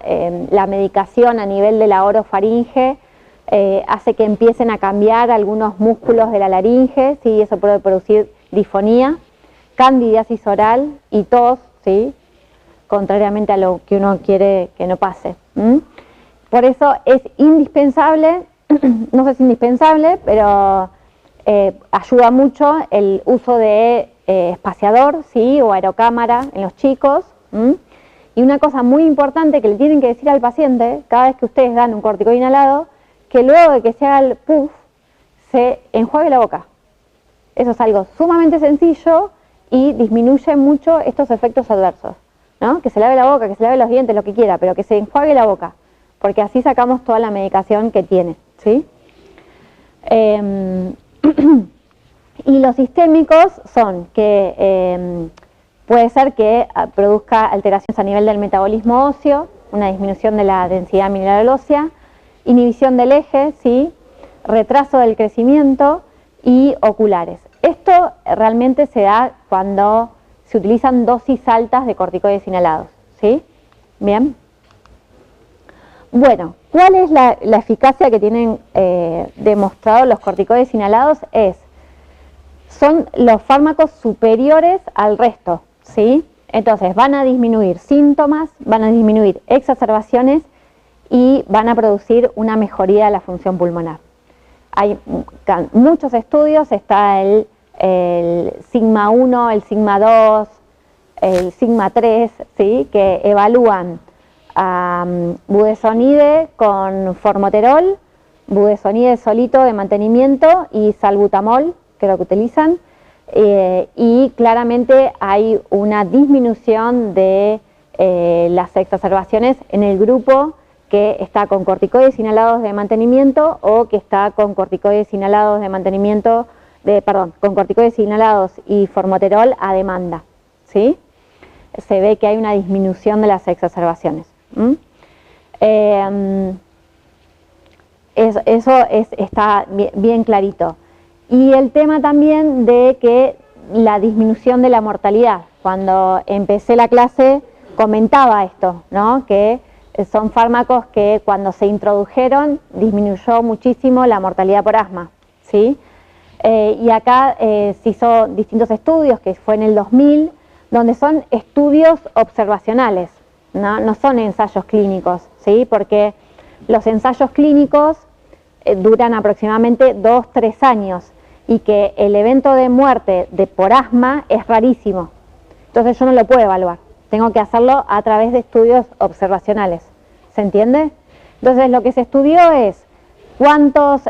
Speaker 1: la medicación a nivel de la orofaringe, hace que empiecen a cambiar algunos músculos de la laringe, ¿sí? Eso puede producir disfonía, candidiasis oral y tos, ¿sí?, contrariamente a lo que uno quiere que no pase. Por eso es indispensable, no sé si indispensable, pero ayuda mucho el uso de espaciador, ¿sí?, o aerocámara en los chicos. Y una cosa muy importante que le tienen que decir al paciente cada vez que ustedes dan un corticoide inhalado, que luego de que se haga el puff, se enjuague la boca. Eso es algo sumamente sencillo y disminuye mucho estos efectos adversos, ¿no? Que se lave la boca, que se lave los dientes, lo que quiera, pero que se enjuague la boca, porque así sacamos toda la medicación que tiene, ¿sí? Y los sistémicos son que puede ser que produzca alteraciones a nivel del metabolismo óseo, una disminución de la densidad mineral ósea, inhibición del eje, ¿sí?, retraso del crecimiento y oculares. Esto realmente se da cuando se utilizan dosis altas de corticoides inhalados, ¿sí? Bien. Bueno, ¿cuál es la eficacia que tienen demostrado los corticoides inhalados? Son los fármacos superiores al resto, ¿sí? Entonces van a disminuir síntomas, van a disminuir exacerbaciones y van a producir una mejoría de la función pulmonar. Hay muchos estudios, está el sigma 1, el sigma 2, el sigma 3, ¿sí?, que evalúan budesonide con formoterol, budesonide solito de mantenimiento y salbutamol, que es lo que utilizan, y claramente hay una disminución de las exacerbaciones en el grupo que está con corticoides inhalados de mantenimiento o que está con corticoides inhalados de mantenimiento con corticoides inhalados y formoterol a demanda, ¿sí? Se ve que hay una disminución de las exacerbaciones. Eso está bien clarito. Y el tema también de que la disminución de la mortalidad. Cuando empecé la clase comentaba esto, ¿no? Que son fármacos que cuando se introdujeron disminuyó muchísimo la mortalidad por asma, ¿sí? Y acá se hizo distintos estudios, que fue en el 2000, donde son estudios observacionales, no son ensayos clínicos, ¿sí? Porque los ensayos clínicos duran aproximadamente 2-3 años y que el evento de muerte por asma es rarísimo. Entonces yo no lo puedo evaluar, tengo que hacerlo a través de estudios observacionales. ¿Se entiende? Entonces lo que se estudió es cuántos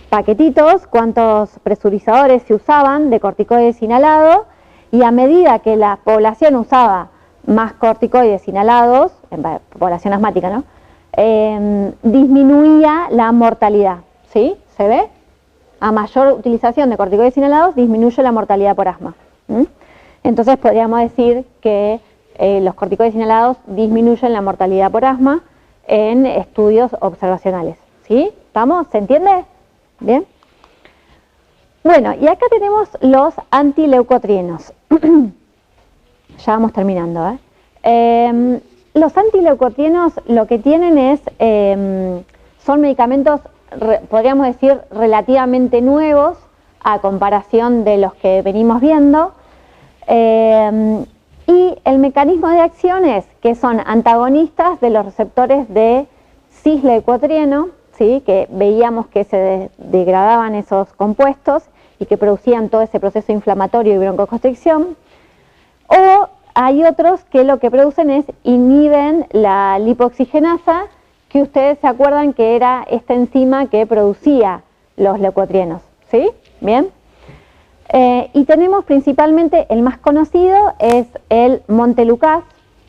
Speaker 1: paquetitos, cuántos presurizadores se usaban de corticoides inhalados, y a medida que la población usaba más corticoides inhalados, en población asmática, ¿no? Disminuía la mortalidad, ¿sí? ¿Se ve? A mayor utilización de corticoides inhalados disminuye la mortalidad por asma. Entonces podríamos decir que los corticoides inhalados disminuyen la mortalidad por asma en estudios observacionales, ¿sí? ¿Estamos? ¿Se entiende? Bien. Bueno, y acá tenemos los antileucotrienos. Ya vamos terminando, los antileucotrienos lo que tienen es, son medicamentos, podríamos decir, relativamente nuevos a comparación de los que venimos viendo, y el mecanismo de acción es que son antagonistas de los receptores de cis-leucotrieno, ¿sí? Que veíamos que se degradaban esos compuestos y que producían todo ese proceso inflamatorio y broncoconstricción, o hay otros que lo que producen es inhiben la lipoxigenasa, que ustedes se acuerdan que era esta enzima que producía los leucotrienos, ¿sí? Bien. Y tenemos principalmente, el más conocido es el Montelukast,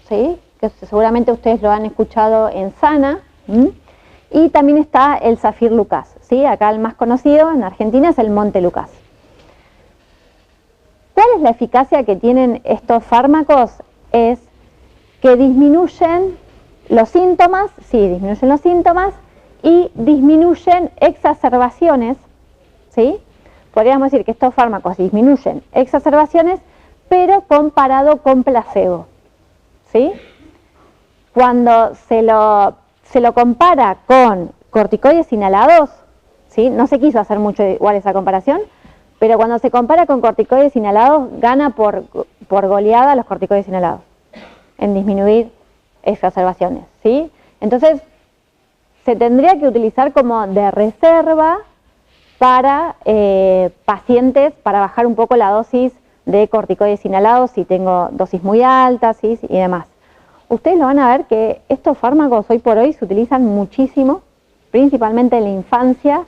Speaker 1: ¿sí? Que seguramente ustedes lo han escuchado en Sana, y también está el Zafirlukast, ¿sí? Acá el más conocido en Argentina es el Montelukast. ¿Cuál es la eficacia que tienen estos fármacos? Es que disminuyen los síntomas, sí, disminuyen los síntomas y disminuyen exacerbaciones, ¿sí? Podríamos decir que estos fármacos disminuyen exacerbaciones, pero comparado con placebo, ¿sí? Cuando se lo compara con corticoides inhalados, ¿sí? No se quiso hacer mucho igual esa comparación, pero cuando se compara con corticoides inhalados, gana por goleada los corticoides inhalados en disminuir exacerbaciones, ¿sí? Entonces, se tendría que utilizar como de reserva para pacientes, para bajar un poco la dosis de corticoides inhalados si tengo dosis muy altas, ¿sí? Y demás. Ustedes lo van a ver que estos fármacos hoy por hoy se utilizan muchísimo, principalmente en la infancia,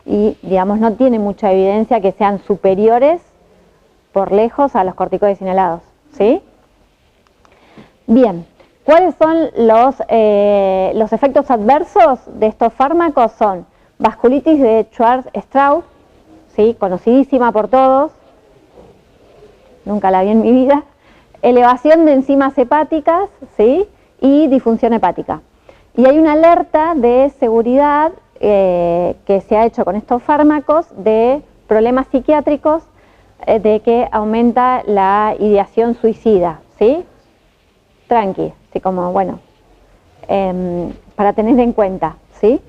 Speaker 1: y digamos no tiene mucha evidencia que sean superiores por lejos a los corticoides inhalados, ¿sí? Bien, ¿cuáles son los efectos adversos de estos fármacos? Son vasculitis de Schwarz-Strauss, ¿sí? Conocidísima por todos, nunca la vi en mi vida, elevación de enzimas hepáticas, ¿sí? Y disfunción hepática. Y hay una alerta de seguridad que se ha hecho con estos fármacos de problemas psiquiátricos, de que aumenta la ideación suicida, ¿sí? Tranqui, así como, bueno, para tener en cuenta, ¿sí?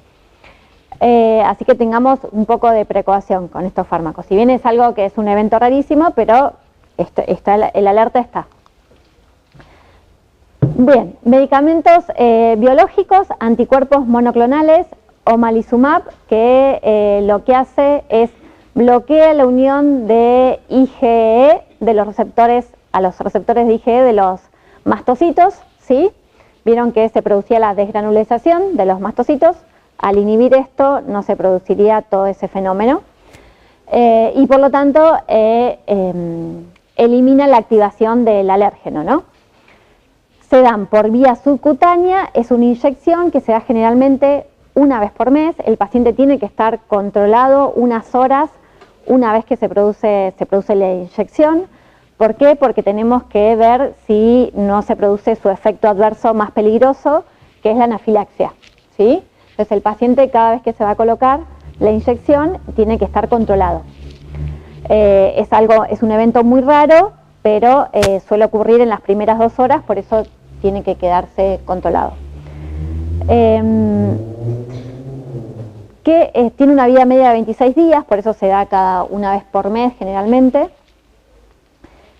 Speaker 1: Así que tengamos un poco de precaución con estos fármacos. Si bien es algo que es un evento rarísimo, pero el alerta está. Bien, medicamentos biológicos, anticuerpos monoclonales, omalizumab, que lo que hace es bloquea la unión de IgE de los receptores a los receptores de IgE de los mastocitos, ¿sí? Vieron que se producía la desgranulización de los mastocitos. Al inhibir esto no se produciría todo ese fenómeno y por lo tanto elimina la activación del alérgeno, ¿no? Se dan por vía subcutánea, es una inyección que se da generalmente una vez por mes. El paciente tiene que estar controlado unas horas una vez que se produce la inyección. ¿Por qué? Porque tenemos que ver si no se produce su efecto adverso más peligroso, que es la anafilaxia, ¿sí? Entonces el paciente, cada vez que se va a colocar la inyección, tiene que estar controlado. Es un evento muy raro, pero suele ocurrir en las primeras 2 horas, por eso tiene que quedarse controlado. Tiene una vida media de 26 días, por eso se da cada una vez por mes generalmente.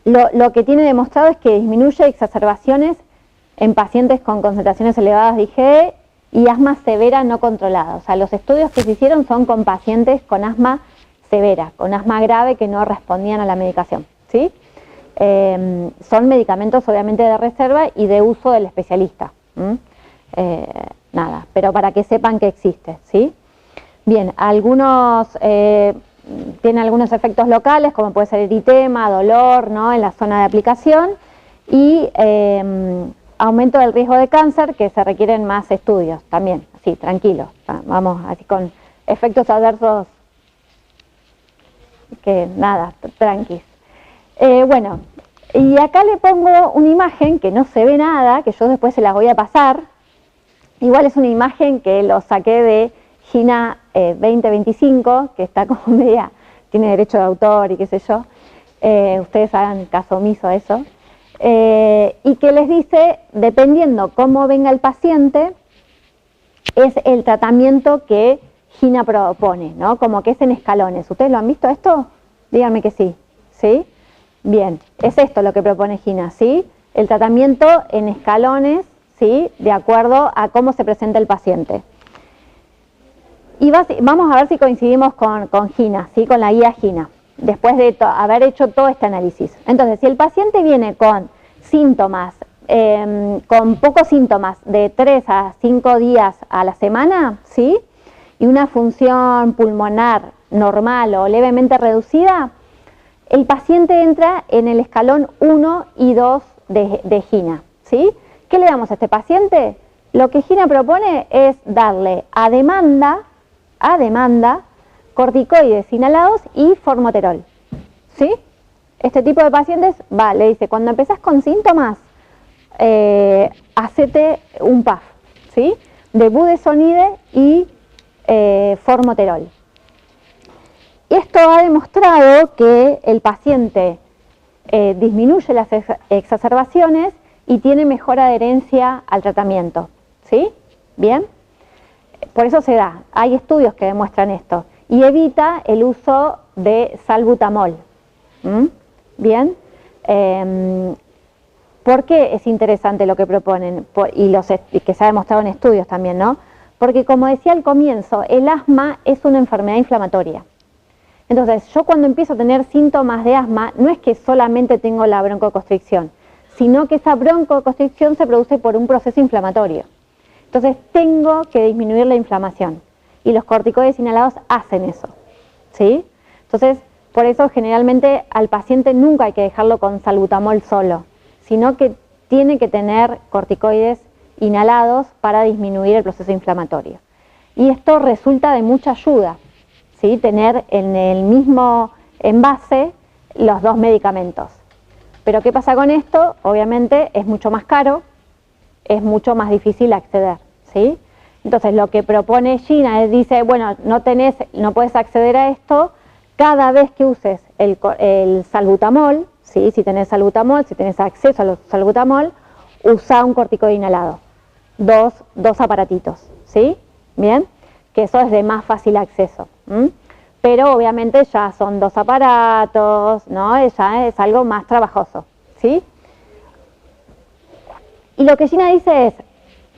Speaker 1: Lo que tiene demostrado es que disminuye exacerbaciones en pacientes con concentraciones elevadas de IgE y asma severa no controlada. O sea, los estudios que se hicieron son con pacientes con asma severa, con asma grave que no respondían a la medicación, ¿sí? Son medicamentos obviamente de reserva y de uso del especialista. Nada, pero para que sepan que existe, ¿sí? Bien, tiene algunos efectos locales, como puede ser eritema, dolor, ¿no?, en la zona de aplicación, y aumento del riesgo de cáncer, que se requieren más estudios también, así, tranquilos, vamos, así con efectos adversos que nada, tranquis. Bueno, y acá le pongo una imagen que no se ve nada, que yo después se las voy a pasar. Igual es una imagen que lo saqué de GINA 2025, que está como media, tiene derecho de autor y qué sé yo. Ustedes hagan caso omiso a eso. Y que les dice, dependiendo cómo venga el paciente, es el tratamiento que GINA propone, ¿no? Como que es en escalones. ¿Ustedes lo han visto esto? Díganme que sí. ¿Sí? Bien, es esto lo que propone GINA, ¿sí? El tratamiento en escalones, ¿sí?, de acuerdo a cómo se presenta el paciente. Y vamos a ver si coincidimos con GINA, ¿sí?, con la guía GINA, después de haber hecho todo este análisis. Entonces, si el paciente viene con síntomas, con pocos síntomas, de 3 a 5 días a la semana, ¿sí?, y una función pulmonar normal o levemente reducida, el paciente entra en el escalón 1 y 2 de GINA, ¿sí? ¿Qué le damos a este paciente? Lo que GINA propone es darle a demanda corticoides inhalados y formoterol, ¿sí? Este tipo de pacientes, le dice, cuando empezás con síntomas, hacete un PAF, ¿sí?, de budesonide y formoterol. Esto ha demostrado que el paciente disminuye las exacerbaciones y tiene mejor adherencia al tratamiento, ¿sí? ¿Bien? Por eso se da. Hay estudios que demuestran esto. Y evita el uso de salbutamol. ¿Bien? ¿Por qué es interesante lo que proponen? Y que se ha demostrado en estudios también, ¿no? Porque, como decía al comienzo, el asma es una enfermedad inflamatoria. Entonces, yo cuando empiezo a tener síntomas de asma, no es que solamente tengo la broncoconstricción, sino que esa broncoconstricción se produce por un proceso inflamatorio. Entonces, tengo que disminuir la inflamación. Y los corticoides inhalados hacen eso, ¿sí? Entonces, por eso generalmente al paciente nunca hay que dejarlo con salbutamol solo, sino que tiene que tener corticoides inhalados para disminuir el proceso inflamatorio. Y esto resulta de mucha ayuda, ¿sí?, tener en el mismo envase los 2 medicamentos. Pero ¿qué pasa con esto? Obviamente es mucho más caro, es mucho más difícil acceder, ¿sí? Entonces lo que propone GINA es, dice, bueno, no puedes acceder a esto cada vez que uses el salbutamol, ¿sí?, si tenés salbutamol, si tenés acceso al salbutamol, usa un corticoide inhalado, dos aparatitos, ¿sí? Bien, que eso es de más fácil acceso. Pero obviamente ya son 2 aparatos, ¿no? Ya es algo más trabajoso, ¿sí? Y lo que GINA dice es,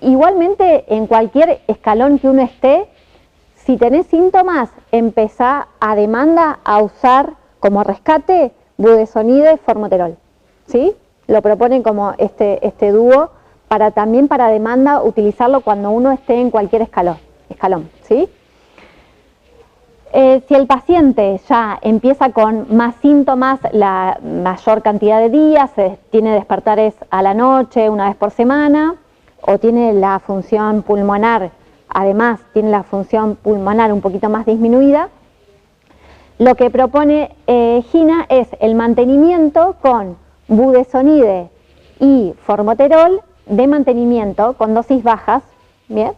Speaker 1: igualmente en cualquier escalón que uno esté, si tenés síntomas, empezá a demanda a usar como rescate budesonide, formoterol, ¿sí? Lo proponen como este dúo también para demanda utilizarlo cuando uno esté en cualquier escalón, ¿sí? Si el paciente ya empieza con más síntomas, la mayor cantidad de días, tiene despertares a la noche, una vez por semana, o tiene la función pulmonar además tiene la función pulmonar un poquito más disminuida, lo que propone Gina es el mantenimiento con budesonide y formoterol de mantenimiento con dosis bajas, ¿bien?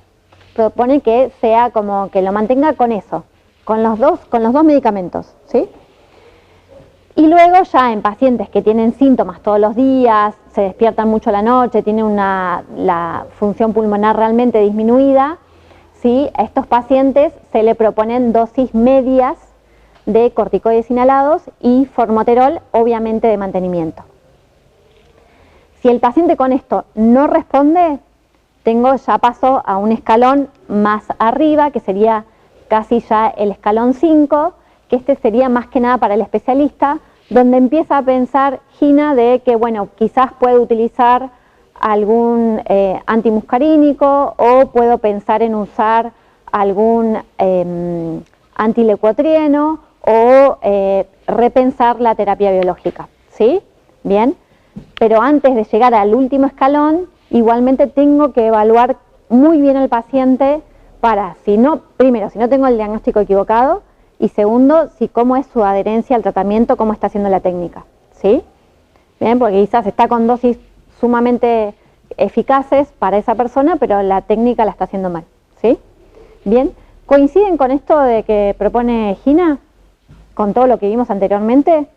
Speaker 1: Propone que sea como que lo mantenga con eso, con los dos medicamentos, ¿sí? Y luego ya en pacientes que tienen síntomas todos los días, se despiertan mucho a la noche, tienen la función pulmonar realmente disminuida, ¿sí? A estos pacientes se le proponen dosis medias de corticoides inhalados y formoterol, obviamente de mantenimiento. Si el paciente con esto no responde, ya paso a un escalón más arriba, que sería casi ya el escalón 5, que este sería más que nada para el especialista, donde empieza a pensar Gina de que, bueno, quizás puede utilizar algún antimuscarínico o puedo pensar en usar algún antileucotrieno o repensar la terapia biológica, ¿sí? Bien, pero antes de llegar al último escalón, igualmente tengo que evaluar muy bien al paciente para, primero, si no tengo el diagnóstico equivocado, y segundo, cómo es su adherencia al tratamiento, cómo está haciendo la técnica, ¿sí? Bien, porque quizás está con dosis sumamente eficaces para esa persona, pero la técnica la está haciendo mal, ¿sí? Bien, ¿coinciden con esto de que propone Gina? ¿Con todo lo que vimos anteriormente?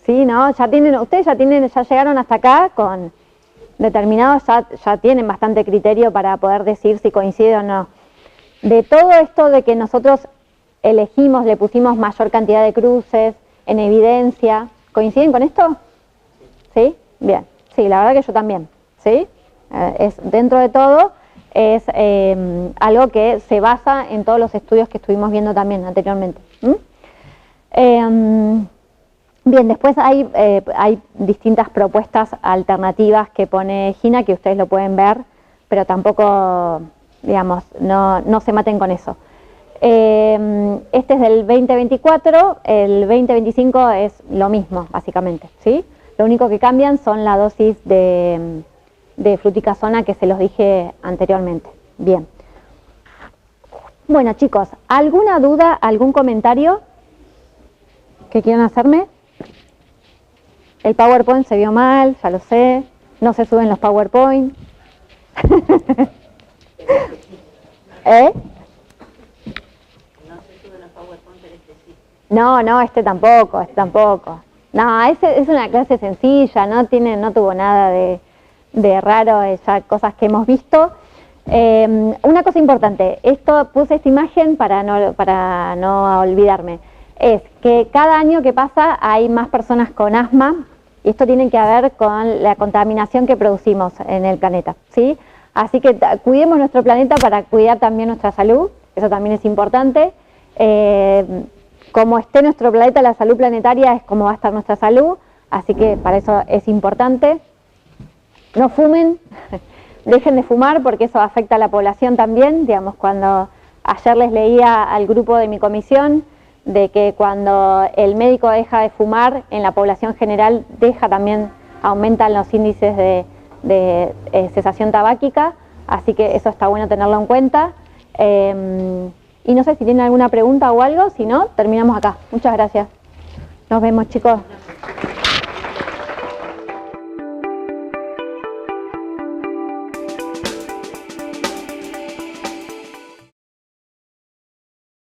Speaker 1: Sí, ¿no? Ustedes ya llegaron hasta acá con determinados, ya tienen bastante criterio para poder decir si coincide o no. De todo esto de que nosotros elegimos, le pusimos mayor cantidad de cruces en evidencia, ¿coinciden con esto? ¿Sí? Bien. Sí, la verdad que yo también, ¿sí? Dentro de todo es algo que se basa en todos los estudios que estuvimos viendo también anteriormente. Bien, después hay distintas propuestas alternativas que pone Gina, que ustedes lo pueden ver, pero tampoco, digamos, no se maten con eso. Este es del 2024, el 2025 es lo mismo, básicamente, ¿sí? Lo único que cambian son la dosis de fluticasona que se los dije anteriormente. Bien. Bueno, chicos, ¿alguna duda, algún comentario que quieran hacerme? El PowerPoint se vio mal, ya lo sé. No se suben los PowerPoint. ¿Eh? No se suben los PowerPoint, pero este sí. No, este tampoco. No, es una clase sencilla, no tuvo nada de raro, ya cosas que hemos visto. Una cosa importante, puse esta imagen para no olvidarme, es que cada año que pasa hay más personas con asma, y esto tiene que ver con la contaminación que producimos en el planeta, ¿sí? Así que cuidemos nuestro planeta para cuidar también nuestra salud, eso también es importante. Como esté nuestro planeta, la salud planetaria es como va a estar nuestra salud, así que para eso es importante. No fumen, dejen de fumar porque eso afecta a la población también, digamos, cuando ayer les leía al grupo de mi comisión, de que cuando el médico deja de fumar, en la población general aumentan los índices de cesación tabáquica, así que eso está bueno tenerlo en cuenta. Y no sé si tienen alguna pregunta o algo, si no, terminamos acá. Muchas gracias. Nos vemos, chicos.